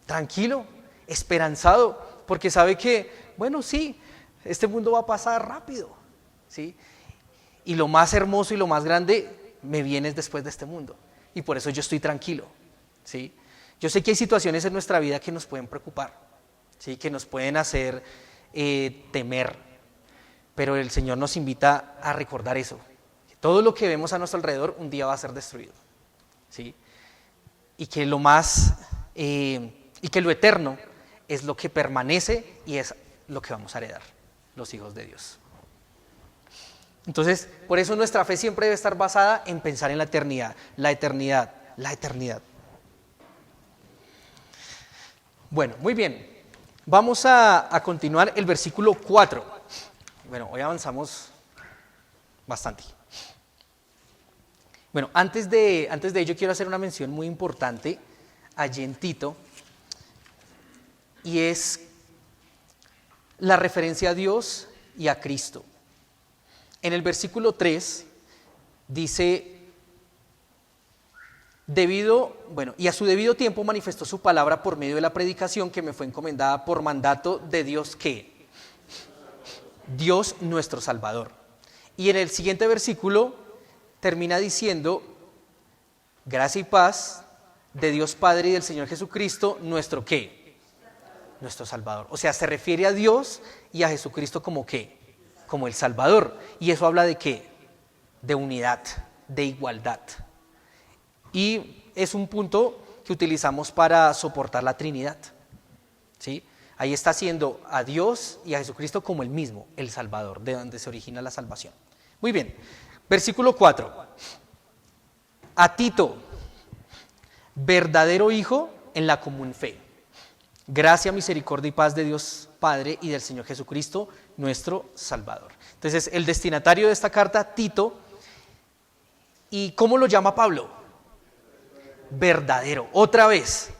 Speaker 1: Tranquilo, esperanzado, porque sabe que, bueno, sí, este mundo va a pasar rápido, ¿sí? Y lo más hermoso y lo más grande me viene después de este mundo, y por eso yo estoy tranquilo, ¿sí? Yo sé que hay situaciones en nuestra vida que nos pueden preocupar, ¿sí? Que nos pueden hacer temer, pero el Señor nos invita a recordar eso, que todo lo que vemos a nuestro alrededor un día va a ser destruido, ¿sí? Y que lo eterno es lo que permanece, y es lo que vamos a heredar los hijos de Dios. Entonces, por eso nuestra fe siempre debe estar basada en pensar en la eternidad, la eternidad, la eternidad. Bueno, muy bien. Vamos a continuar el versículo 4. Bueno, hoy avanzamos bastante. Bueno, antes de ello quiero hacer una mención muy importante allí en Tito, y es la referencia a Dios y a Cristo. En el versículo 3 dice, y a su debido tiempo manifestó su palabra por medio de la predicación que me fue encomendada por mandato de Dios, ¿qué? Dios nuestro Salvador. Y en el siguiente versículo termina diciendo, gracia y paz de Dios Padre y del Señor Jesucristo, nuestro ¿qué? Nuestro Salvador. O sea, se refiere a Dios y a Jesucristo como ¿qué? Como el Salvador. Y eso habla de ¿qué? De unidad, de igualdad. Y es un punto que utilizamos para soportar la Trinidad, ¿sí? Ahí está haciendo a Dios y a Jesucristo como el mismo, el Salvador, de donde se origina la salvación. Muy bien, versículo 4. A Tito, verdadero hijo en la común fe. Gracia, misericordia y paz de Dios Padre y del Señor Jesucristo, nuestro Salvador. Entonces, el destinatario de esta carta, Tito, ¿y cómo lo llama Pablo? Verdadero. Otra vez,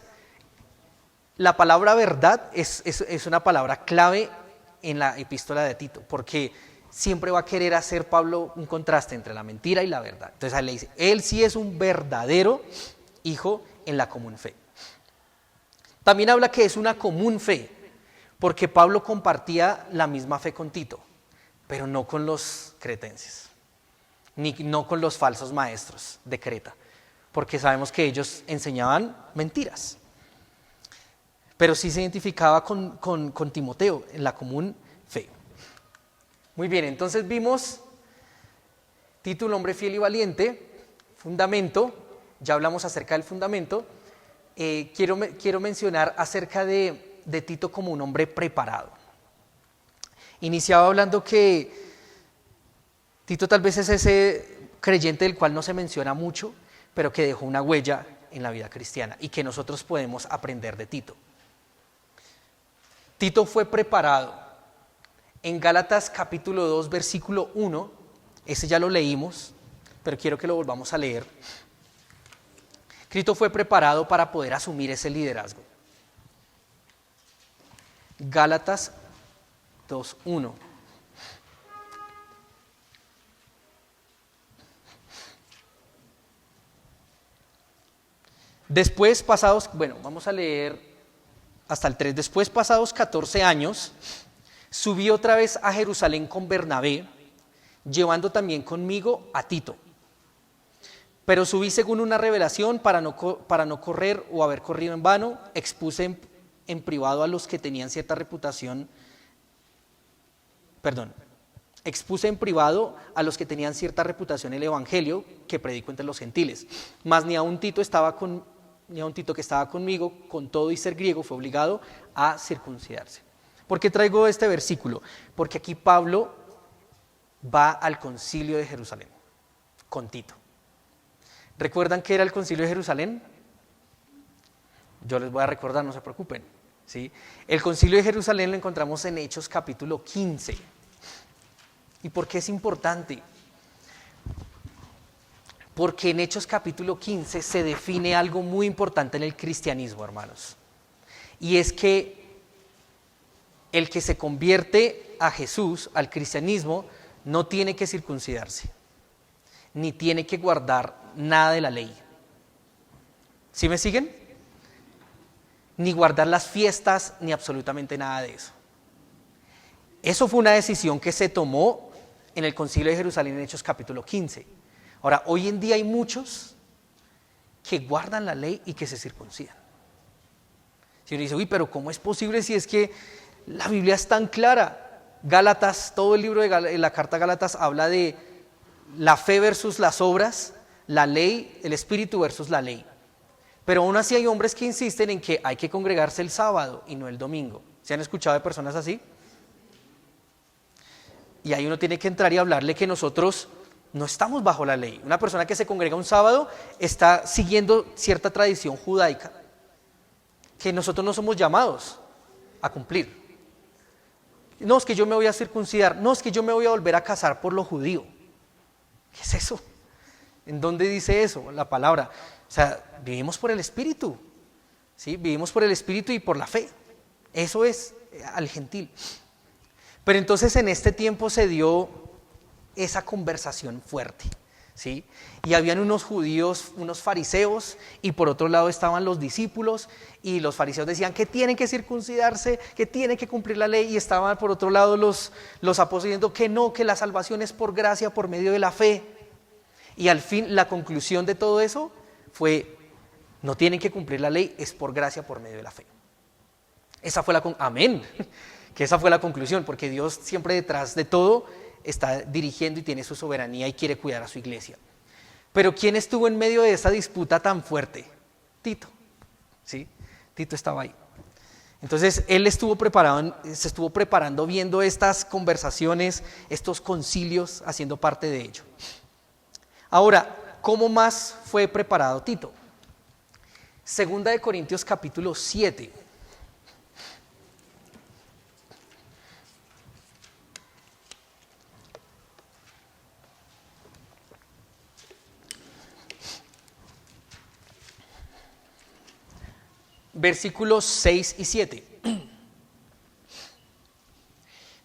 Speaker 1: la palabra verdad es una palabra clave en la epístola de Tito, porque siempre va a querer hacer Pablo un contraste entre la mentira y la verdad. Entonces, él le dice, él sí es un verdadero hijo en la común fe. También habla que es una común fe, porque Pablo compartía la misma fe con Tito. pero no con los cretenses, no con los falsos maestros de Creta, porque sabemos que ellos enseñaban mentiras. Pero sí se identificaba con Timoteo en la común fe. Muy bien, entonces vimos Tito, un hombre fiel y valiente, fundamento, ya hablamos acerca del fundamento. Quiero mencionar acerca de Tito como un hombre preparado. Iniciaba hablando que Tito tal vez es ese creyente del cual no se menciona mucho, pero que dejó una huella en la vida cristiana y que nosotros podemos aprender de Tito. Tito fue preparado. En Gálatas capítulo 2, versículo 1, ese ya lo leímos, pero quiero que lo volvamos a leer. Tito fue preparado para poder asumir ese liderazgo. Gálatas 2:1. Después pasados, vamos a leer hasta el 3. Después pasados 14 años, subí otra vez a Jerusalén con Bernabé, llevando también conmigo a Tito. Pero subí según una revelación para no correr o haber corrido en vano. Expuse en privado a los que tenían cierta reputación. Expuse en privado a los que tenían cierta reputación el evangelio que predico entre los gentiles. Mas ni aun Tito que estaba conmigo, con todo y ser griego, fue obligado a circuncidarse. ¿Por qué traigo este versículo? Porque aquí Pablo va al concilio de Jerusalén con Tito. ¿Recuerdan qué era el concilio de Jerusalén? Yo les voy a recordar, no se preocupen, ¿sí? El concilio de Jerusalén lo encontramos en Hechos capítulo 15. ¿Y por qué es importante? Porque en Hechos capítulo 15 se define algo muy importante en el cristianismo, hermanos. Y es que el que se convierte a Jesús, al cristianismo, no tiene que circuncidarse, ni tiene que guardar nada de la ley. ¿Sí me siguen? Ni guardar las fiestas, ni absolutamente nada de eso. Eso fue una decisión que se tomó en el concilio de Jerusalén en Hechos capítulo 15. Ahora, hoy en día hay muchos que guardan la ley y que se circuncidan. Si uno dice, pero ¿cómo es posible si es que la Biblia es tan clara? Gálatas, todo el libro de la carta a Gálatas habla de la fe versus las obras, la ley, el espíritu versus la ley. Pero aún así hay hombres que insisten en que hay que congregarse el sábado y no el domingo. ¿Se han escuchado de personas así? Y ahí uno tiene que entrar y hablarle que nosotros no estamos bajo la ley. Una persona que se congrega un sábado está siguiendo cierta tradición judaica que nosotros no somos llamados a cumplir. No, es que yo me voy a circuncidar. No, es que yo me voy a volver a casar por lo judío. ¿Qué es eso? ¿En dónde dice eso la palabra? O sea, vivimos por el Espíritu, ¿sí? Vivimos por el Espíritu y por la fe. Eso es al gentil. Pero entonces en este tiempo se dio esa conversación fuerte, ¿sí? Y habían unos judíos, unos fariseos, y por otro lado estaban los discípulos, y los fariseos decían que tienen que circuncidarse, que tienen que cumplir la ley, y estaban por otro lado los apóstoles diciendo que no, que la salvación es por gracia, por medio de la fe. Y al fin la conclusión de todo eso fue, no tienen que cumplir la ley, es por gracia, por medio de la fe. Esa fue amén, que esa fue la conclusión, porque Dios siempre detrás de todo está dirigiendo y tiene su soberanía y quiere cuidar a su iglesia. Pero ¿quién estuvo en medio de esa disputa tan fuerte? Tito, ¿sí? Tito estaba ahí. Entonces él se estuvo preparando viendo estas conversaciones, estos concilios, haciendo parte de ello. Ahora, ¿cómo más fue preparado Tito? Segunda de Corintios capítulo 7. Versículos 6 y 7.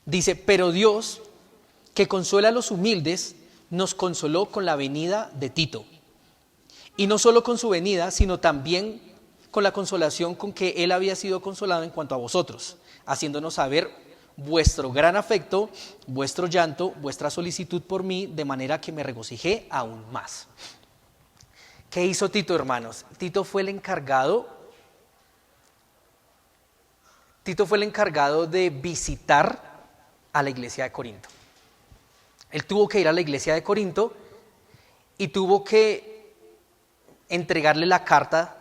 Speaker 1: Dice, pero Dios, que consuela a los humildes, nos consoló con la venida de Tito. Y no solo con su venida, sino también con la consolación con que él había sido consolado en cuanto a vosotros, haciéndonos saber vuestro gran afecto, vuestro llanto, vuestra solicitud por mí, de manera que me regocijé aún más. ¿Qué hizo Tito, hermanos? Tito fue el encargado de visitar a la iglesia de Corinto. Él tuvo que ir a la iglesia de Corinto y tuvo que entregarle la carta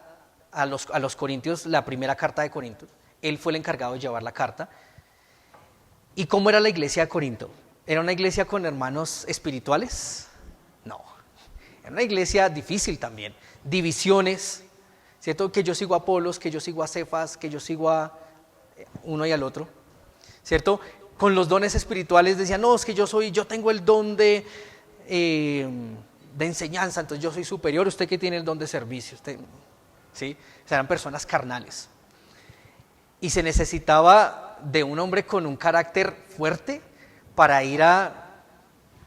Speaker 1: a los corintios, la primera carta de Corinto. Él fue el encargado de llevar la carta. ¿Y cómo era la iglesia de Corinto? ¿Era una iglesia con hermanos espirituales? No. Era una iglesia difícil también. Divisiones, ¿cierto? Que yo sigo a Apolos, que yo sigo a Cefas, que yo sigo a uno y al otro, ¿cierto? Con los dones espirituales decían, no, es que yo tengo el don de enseñanza, entonces yo soy superior, usted que tiene el don de servicio, usted, ¿sí? O sea, eran personas carnales. Y se necesitaba de un hombre con un carácter fuerte para ir a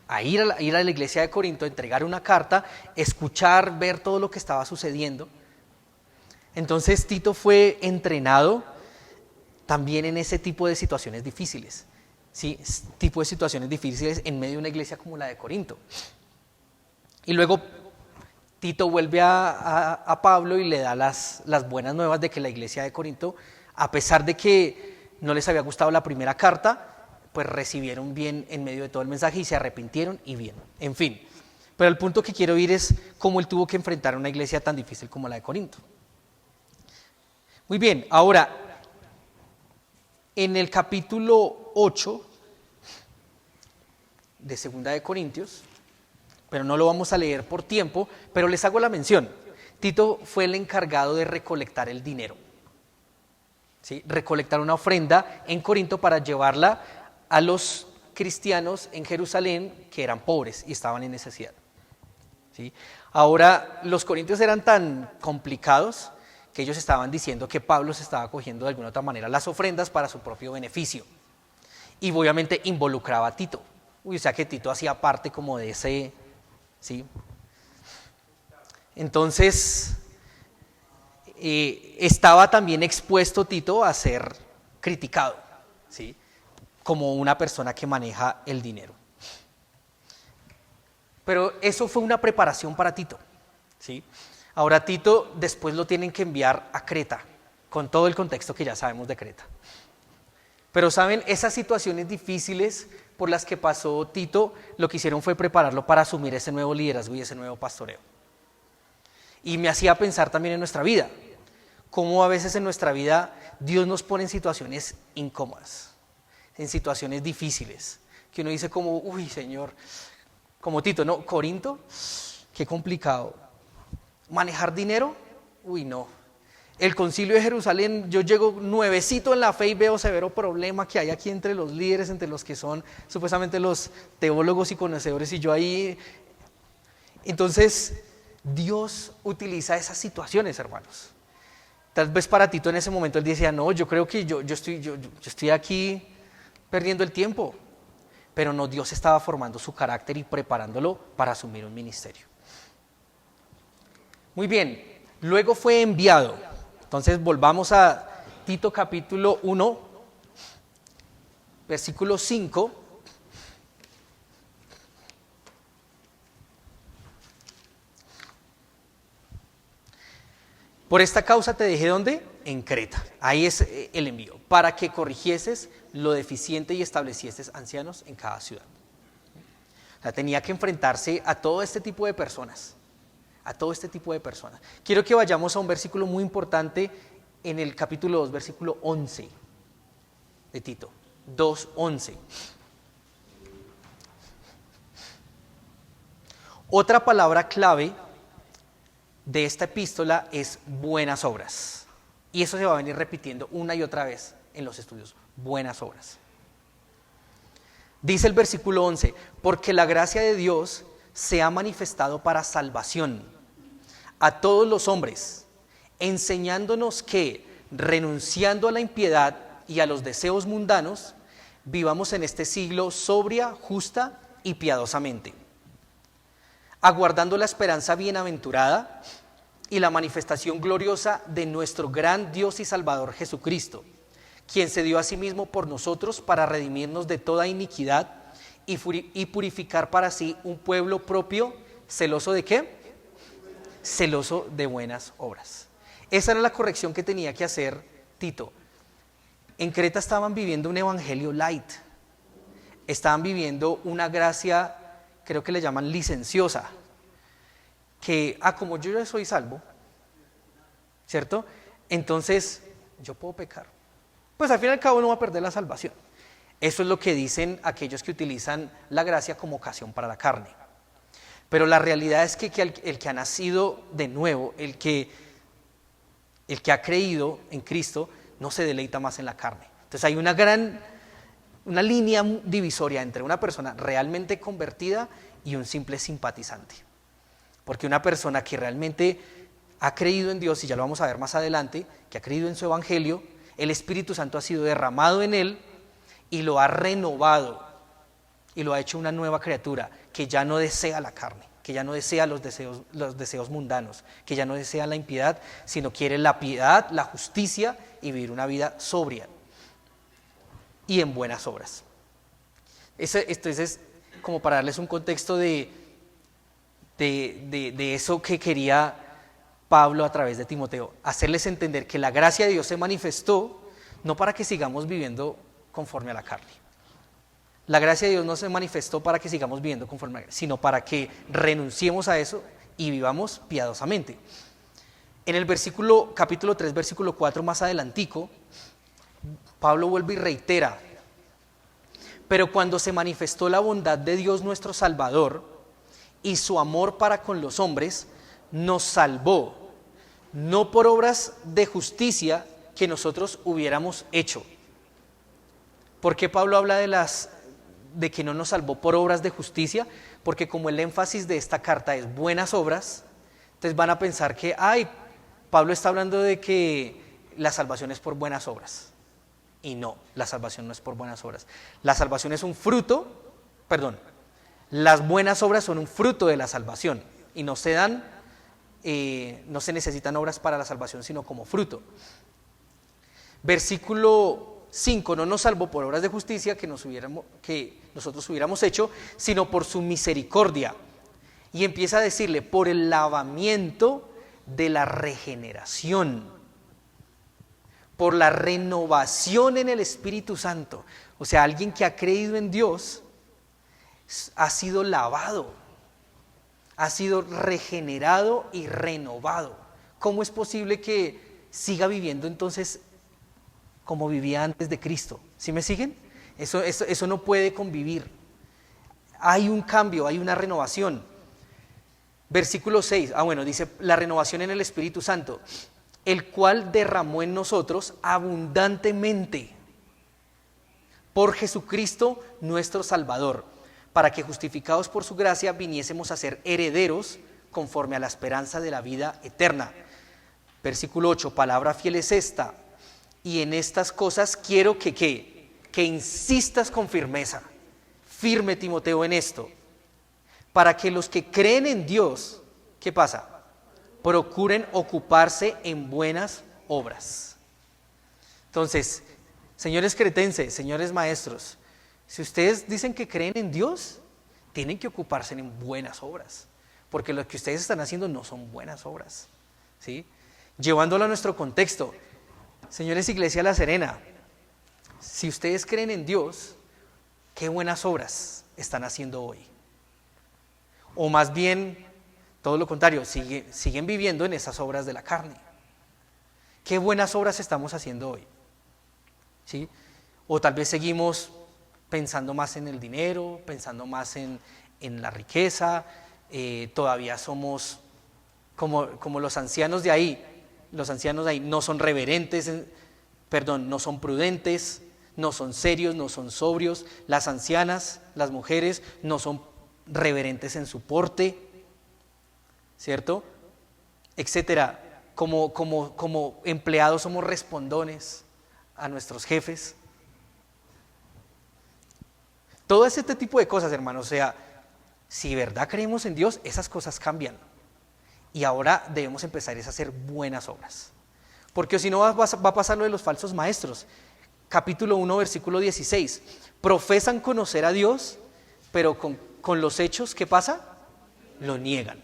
Speaker 1: la iglesia de Corinto, entregar una carta, escuchar, ver todo lo que estaba sucediendo. Entonces Tito fue entrenado también en ese tipo de situaciones difíciles, ¿sí? Tipo de situaciones difíciles en medio de una iglesia como la de Corinto. Y luego Tito vuelve a Pablo y le da las buenas nuevas de que la iglesia de Corinto, a pesar de que no les había gustado la primera carta, pues recibieron bien en medio de todo el mensaje y se arrepintieron y bien, en fin. Pero el punto que quiero ir es cómo él tuvo que enfrentar a una iglesia tan difícil como la de Corinto. Muy bien, ahora, en el capítulo 8 de Segunda de Corintios, pero no lo vamos a leer por tiempo, pero les hago la mención. Tito fue el encargado de recolectar el dinero, ¿sí? Recolectar una ofrenda en Corinto para llevarla a los cristianos en Jerusalén que eran pobres y estaban en necesidad, ¿sí? Ahora, los corintios eran tan complicados que ellos estaban diciendo que Pablo se estaba cogiendo de alguna otra manera las ofrendas para su propio beneficio. Y obviamente involucraba a Tito. O sea que Tito hacía parte como de ese, ¿sí? Entonces, estaba también expuesto Tito a ser criticado, ¿sí? Como una persona que maneja el dinero. Pero eso fue una preparación para Tito, ¿sí? Ahora Tito después lo tienen que enviar a Creta, con todo el contexto que ya sabemos de Creta. Pero saben, esas situaciones difíciles por las que pasó Tito, lo que hicieron fue prepararlo para asumir ese nuevo liderazgo y ese nuevo pastoreo. Y me hacía pensar también en nuestra vida, cómo a veces en nuestra vida Dios nos pone en situaciones incómodas, en situaciones difíciles, que uno dice como, uy Señor, como Tito, no, Corinto, qué complicado. ¿Manejar dinero? Uy, no. El concilio de Jerusalén, yo llego nuevecito en la fe y veo severo problema que hay aquí entre los líderes, entre los que son supuestamente los teólogos y conocedores, y yo ahí. Entonces, Dios utiliza esas situaciones, hermanos. Tal vez para Tito en ese momento él decía, no, yo creo que yo estoy aquí perdiendo el tiempo. Pero no, Dios estaba formando su carácter y preparándolo para asumir un ministerio. Muy bien, luego fue enviado. Entonces volvamos a Tito capítulo 1, versículo 5. Por esta causa te dejé, ¿dónde? En Creta. Ahí es el envío, para que corrigieses lo deficiente y establecieses ancianos en cada ciudad. O sea, tenía que enfrentarse a todo este tipo de personas. A todo este tipo de personas. Quiero que vayamos a un versículo muy importante en el capítulo 2, versículo 11 de Tito. 2:11. Otra palabra clave de esta epístola es buenas obras. Y eso se va a venir repitiendo una y otra vez en los estudios. Buenas obras. Dice el versículo 11, porque la gracia de Dios se ha manifestado para salvación a todos los hombres, enseñándonos que, renunciando a la impiedad y a los deseos mundanos, vivamos en este siglo sobria, justa y piadosamente, aguardando la esperanza bienaventurada y la manifestación gloriosa de nuestro gran Dios y Salvador Jesucristo, quien se dio a sí mismo por nosotros para redimirnos de toda iniquidad y purificar para sí un pueblo propio, celoso ¿de qué? Celoso de buenas obras. Esa era la corrección que tenía que hacer Tito. En Creta estaban viviendo un evangelio light, estaban viviendo una gracia, creo que le llaman licenciosa, que, como yo ya soy salvo, ¿cierto? Entonces, yo puedo pecar. Pues al fin y al cabo no va a perder la salvación. Eso es lo que dicen aquellos que utilizan la gracia como ocasión para la carne. Pero la realidad es que el que ha nacido de nuevo, el que ha creído en Cristo, no se deleita más en la carne. Entonces hay una línea divisoria entre una persona realmente convertida y un simple simpatizante. Porque una persona que realmente ha creído en Dios, y ya lo vamos a ver más adelante, que ha creído en su evangelio, el Espíritu Santo ha sido derramado en él y lo ha renovado y lo ha hecho una nueva criatura que ya no desea la carne, que ya no desea los deseos mundanos, que ya no desea la impiedad, sino quiere la piedad, la justicia y vivir una vida sobria y en buenas obras. Esto es como para darles un contexto de eso que quería Pablo a través de Timoteo, hacerles entender que la gracia de Dios se manifestó no para que sigamos viviendo conforme a la carne. La gracia de Dios no se manifestó para que sigamos viviendo conforme a la carne, sino para que renunciemos a eso y vivamos piadosamente. En el capítulo 3, versículo 4, más adelantico, Pablo vuelve y reitera: pero cuando se manifestó la bondad de Dios nuestro Salvador y su amor para con los hombres, nos salvó, no por obras de justicia que nosotros hubiéramos hecho. ¿Por qué Pablo habla de que no nos salvó por obras de justicia? Porque como el énfasis de esta carta es buenas obras, entonces van a pensar que, Pablo está hablando de que la salvación es por buenas obras. Y no, la salvación no es por buenas obras. La salvación es un fruto, las buenas obras son un fruto de la salvación y no se necesitan obras para la salvación, sino como fruto. Versículo 5, no nos salvó por obras de justicia que nosotros hubiéramos hecho, sino por su misericordia. Y empieza a decirle, por el lavamiento de la regeneración, por la renovación en el Espíritu Santo. O sea, alguien que ha creído en Dios ha sido lavado, ha sido regenerado y renovado. ¿Cómo es posible que siga viviendo entonces como vivía antes de Cristo? ¿Sí me siguen? Eso no puede convivir. Hay un cambio, hay una renovación. Versículo 6, dice la renovación en el Espíritu Santo, el cual derramó en nosotros abundantemente por Jesucristo nuestro Salvador, para que justificados por su gracia viniésemos a ser herederos conforme a la esperanza de la vida eterna. Versículo 8, palabra fiel es esta, y en estas cosas quiero que insistas con firmeza, firme Timoteo en esto, para que los que creen en Dios, ¿qué pasa? Procuren ocuparse en buenas obras. Entonces, señores cretenses, señores maestros, si ustedes dicen que creen en Dios, tienen que ocuparse en buenas obras, porque lo que ustedes están haciendo no son buenas obras, ¿sí? Llevándolo a nuestro contexto, señores Iglesia La Serena, si ustedes creen en Dios, ¿qué buenas obras están haciendo hoy? O más bien, todo lo contrario, siguen viviendo en esas obras de la carne. ¿Qué buenas obras estamos haciendo hoy? ¿Sí? O tal vez seguimos pensando más en el dinero, pensando más en la riqueza, todavía somos como los ancianos de ahí. Los ancianos de ahí no son reverentes, no son prudentes, no son serios, no son sobrios. Las ancianas, las mujeres, no son reverentes en su porte, ¿cierto? Etcétera. Como empleados somos respondones a nuestros jefes. Todo este tipo de cosas, hermanos, o sea, si de verdad creemos en Dios, esas cosas cambian. Y ahora debemos empezar a hacer buenas obras. Porque si no va a pasar lo de los falsos maestros. capítulo 1, versículo 16. Profesan conocer a Dios, pero con los hechos, ¿qué pasa? Lo niegan.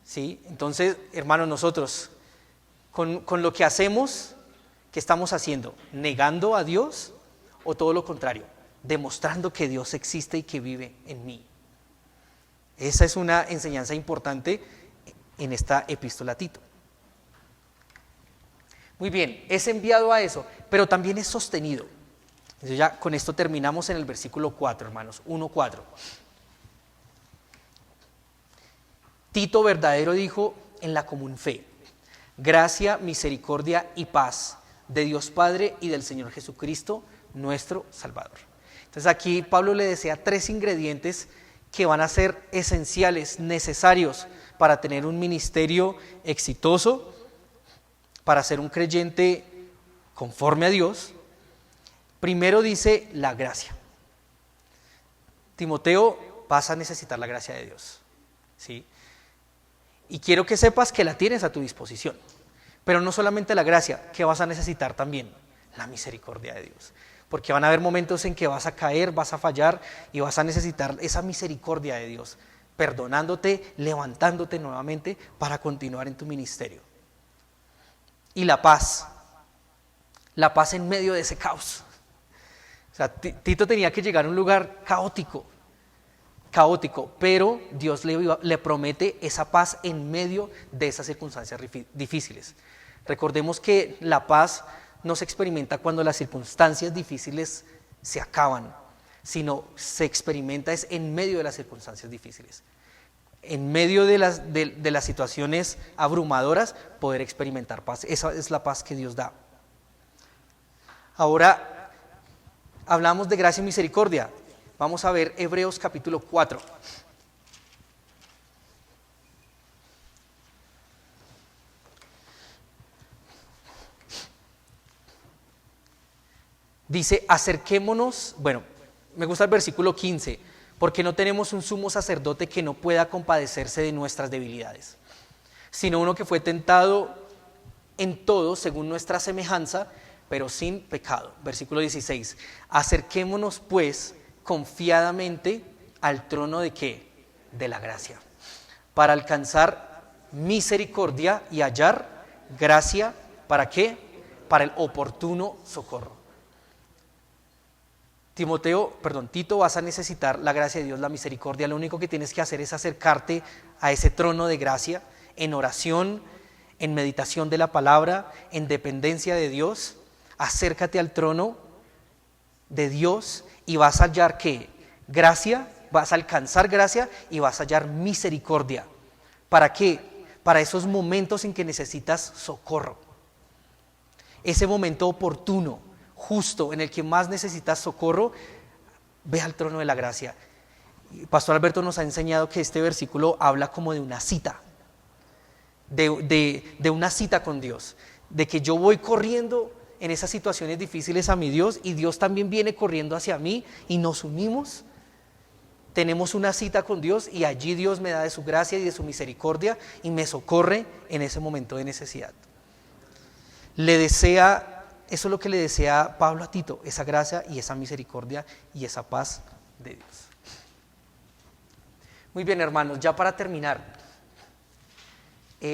Speaker 1: ¿Sí? Entonces, hermanos, nosotros, con lo que hacemos, ¿qué estamos haciendo? ¿Negando a Dios o todo lo contrario? Demostrando que Dios existe y que vive en mí. Esa es una enseñanza importante en esta epístola a Tito. Muy bien, es enviado a eso, pero también es sostenido. Entonces ya con esto terminamos en el versículo 4, hermanos, 1:4. Tito, verdadero hijo en la común fe, gracia, misericordia y paz de Dios Padre y del Señor Jesucristo, nuestro Salvador. Entonces aquí Pablo le desea 3 ingredientes que van a ser esenciales, necesarios para tener un ministerio exitoso, para ser un creyente conforme a Dios. Primero dice la gracia. Timoteo, vas a necesitar la gracia de Dios, ¿sí? Y quiero que sepas que la tienes a tu disposición. Pero no solamente la gracia, que vas a necesitar también la misericordia de Dios. Porque van a haber momentos en que vas a caer, vas a fallar y vas a necesitar esa misericordia de Dios, perdonándote, levantándote nuevamente para continuar en tu ministerio. Y la paz en medio de ese caos. O sea, Tito tenía que llegar a un lugar caótico, pero Dios le promete esa paz en medio de esas circunstancias difíciles. Recordemos que la paz no se experimenta cuando las circunstancias difíciles se acaban, sino se experimenta es en medio de las circunstancias difíciles. En medio de las situaciones abrumadoras, poder experimentar paz. Esa es la paz que Dios da. Ahora, hablamos de gracia y misericordia. Vamos a ver Hebreos capítulo 4. Dice, acerquémonos, bueno, me gusta el versículo 15, porque no tenemos un sumo sacerdote que no pueda compadecerse de nuestras debilidades, sino uno que fue tentado en todo según nuestra semejanza, pero sin pecado. Versículo 16, acerquémonos pues confiadamente al trono de ¿qué? De la gracia, para alcanzar misericordia y hallar gracia, ¿para qué? Para el oportuno socorro. Tito, vas a necesitar la gracia de Dios, la misericordia. Lo único que tienes que hacer es acercarte a ese trono de gracia en oración, en meditación de la palabra, en dependencia de Dios. Acércate al trono de Dios y vas a hallar ¿qué? Gracia, vas a alcanzar gracia y vas a hallar misericordia. ¿Para qué? Para esos momentos en que necesitas socorro. Ese momento oportuno, justo, en el que más necesitas socorro, ve al trono de la gracia. Pastor Alberto nos ha enseñado que este versículo habla como de una cita, de una cita con Dios, de que yo voy corriendo en esas situaciones difíciles a mi Dios y Dios también viene corriendo hacia mí y nos unimos. Tenemos una cita con Dios y allí Dios me da de su gracia y de su misericordia y me socorre en ese momento de necesidad. Eso es lo que le desea Pablo a Tito, esa gracia y esa misericordia y esa paz de Dios. Muy bien, hermanos, ya para terminar,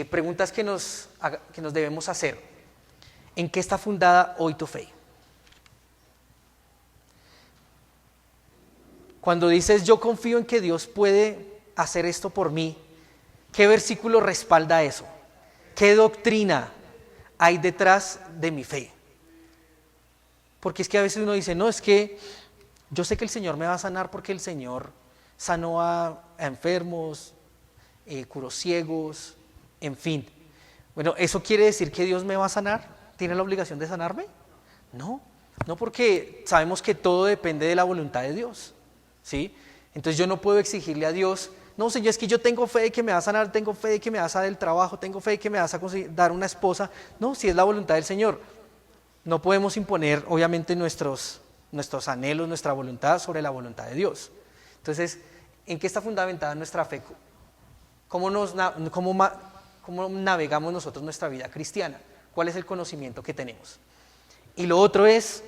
Speaker 1: preguntas que nos debemos hacer. ¿En qué está fundada hoy tu fe? Cuando dices yo confío en que Dios puede hacer esto por mí, ¿qué versículo respalda eso? ¿Qué doctrina hay detrás de mi fe? Porque es que a veces uno dice, no, es que yo sé que el Señor me va a sanar porque el Señor sanó a enfermos, curó ciegos, en fin. Bueno, ¿eso quiere decir que Dios me va a sanar? ¿Tiene la obligación de sanarme? No porque sabemos que todo depende de la voluntad de Dios, ¿sí? Entonces yo no puedo exigirle a Dios, no, Señor, es que yo tengo fe de que me va a sanar, tengo fe de que me vas a dar el trabajo, tengo fe de que me vas a dar una esposa. No, si es la voluntad del Señor. No podemos imponer, obviamente, nuestros anhelos, nuestra voluntad sobre la voluntad de Dios. Entonces, ¿en qué está fundamentada nuestra fe? ¿Cómo navegamos nosotros nuestra vida cristiana? ¿Cuál es el conocimiento que tenemos? Y lo otro es,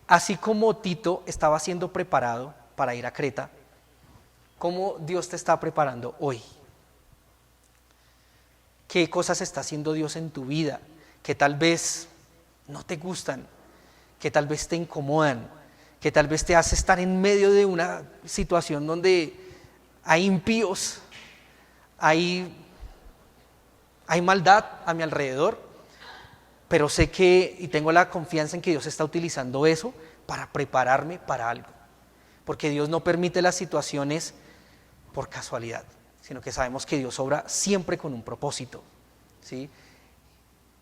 Speaker 1: así como Tito estaba siendo preparado para ir a Creta, ¿cómo Dios te está preparando hoy? ¿Qué cosas está haciendo Dios en tu vida que tal vez no te gustan, que tal vez te incomodan, que tal vez te hace estar en medio de una situación donde hay impíos, hay maldad a mi alrededor, pero sé que y tengo la confianza en que Dios está utilizando eso para prepararme para algo, porque Dios no permite las situaciones por casualidad, sino que sabemos que Dios obra siempre con un propósito, ¿sí?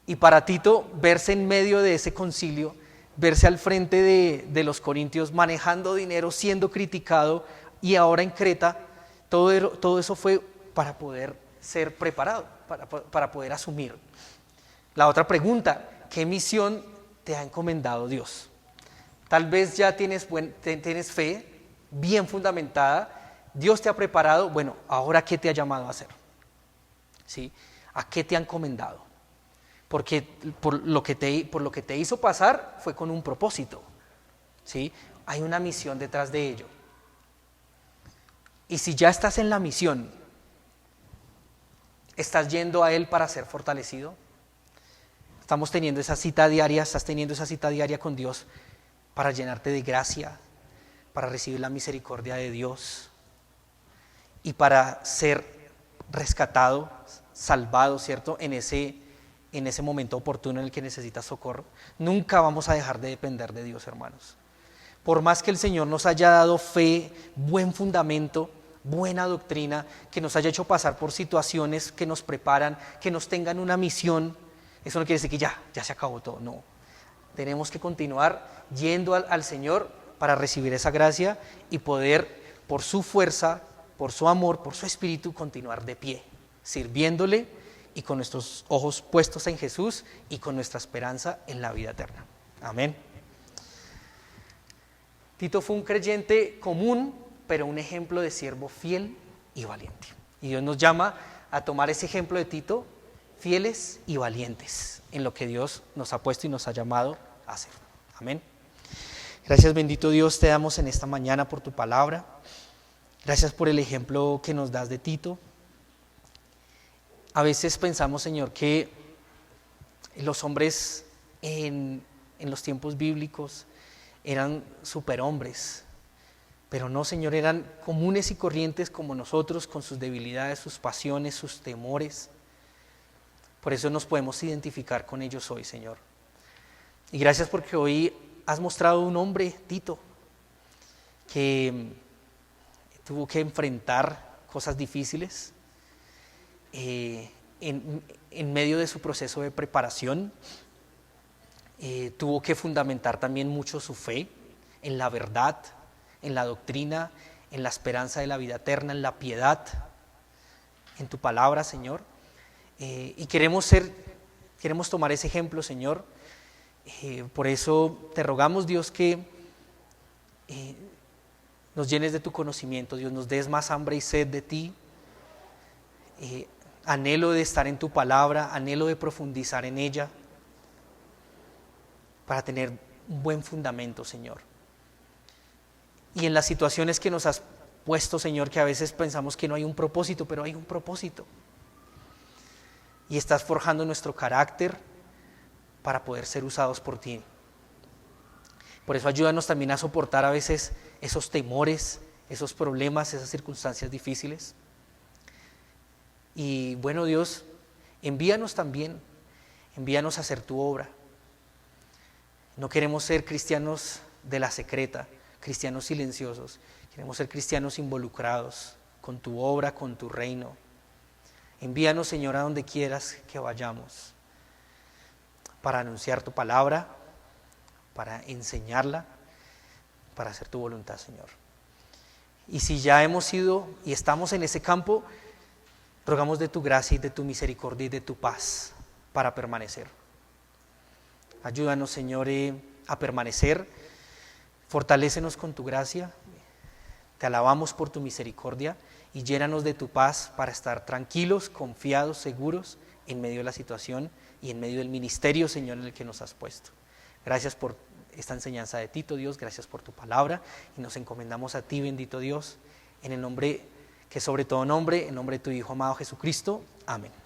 Speaker 1: Y para Tito, verse en medio de ese concilio, verse al frente de los corintios manejando dinero, siendo criticado, y ahora en Creta, todo eso fue para poder ser preparado, para poder asumir. La otra pregunta, ¿qué misión te ha encomendado Dios? Tal vez ya tienes fe bien fundamentada, Dios te ha preparado, bueno, ahora ¿qué te ha llamado a hacer? ¿Sí? ¿A qué te ha encomendado? Porque por lo que te hizo pasar fue con un propósito, ¿sí? Hay una misión detrás de ello. Y si ya estás en la misión, ¿estás yendo a Él para ser fortalecido? Estás teniendo esa cita diaria con Dios para llenarte de gracia, para recibir la misericordia de Dios y para ser rescatado, salvado, ¿cierto? En ese momento oportuno en el que necesitas socorro. Nunca vamos a dejar de depender de Dios, hermanos. Por más que el Señor nos haya dado fe, buen fundamento, buena doctrina, que nos haya hecho pasar por situaciones que nos preparan, que nos tengan una misión, eso no quiere decir que ya se acabó todo, no. Tenemos que continuar yendo al Señor para recibir esa gracia y poder, por su fuerza, por su amor, por su espíritu, continuar de pie, sirviéndole y con nuestros ojos puestos en Jesús y con nuestra esperanza en la vida eterna. Amén. Tito fue un creyente común, pero un ejemplo de siervo fiel y valiente. Y Dios nos llama a tomar ese ejemplo de Tito, fieles y valientes, en lo que Dios nos ha puesto y nos ha llamado a hacer. Amén. Gracias, bendito Dios, te damos en esta mañana por tu palabra. Gracias por el ejemplo que nos das de Tito. A veces pensamos, Señor, que los hombres en los tiempos bíblicos eran superhombres, pero no, Señor, eran comunes y corrientes como nosotros, con sus debilidades, sus pasiones, sus temores. Por eso nos podemos identificar con ellos hoy, Señor. Y gracias porque hoy has mostrado un hombre, Tito, que tuvo que enfrentar cosas difíciles en medio de su proceso de preparación. Tuvo que fundamentar también mucho su fe en la verdad, en la doctrina, en la esperanza de la vida eterna, en la piedad, en tu palabra, Señor. Y queremos tomar ese ejemplo, Señor. Por eso te rogamos, Dios, que nos llenes de tu conocimiento, Dios, nos des más hambre y sed de ti, anhelo de estar en tu palabra, anhelo de profundizar en ella, para tener un buen fundamento, Señor. Y en las situaciones que nos has puesto, Señor, que a veces pensamos que no hay un propósito, pero hay un propósito. Y estás forjando nuestro carácter para poder ser usados por ti. Por eso ayúdanos también a soportar a veces esos temores, esos problemas, esas circunstancias difíciles. Y bueno, Dios, envíanos a hacer tu obra. No queremos ser cristianos de la secreta, cristianos silenciosos. Queremos ser cristianos involucrados con tu obra, con tu reino. Envíanos, Señor, a donde quieras que vayamos, para anunciar tu palabra, para enseñarla, para hacer tu voluntad, Señor. Y si ya hemos ido y estamos en ese campo, rogamos de tu gracia y de tu misericordia y de tu paz para permanecer. Ayúdanos, Señor, a permanecer. Fortalécenos con tu gracia. Te alabamos por tu misericordia y llénanos de tu paz para estar tranquilos, confiados, seguros en medio de la situación y en medio del ministerio, Señor, en el que nos has puesto. Gracias por esta enseñanza de Tito, Dios, gracias por tu palabra, y nos encomendamos a ti, bendito Dios, en el nombre que sobre todo nombre, en nombre de tu Hijo amado Jesucristo. Amén.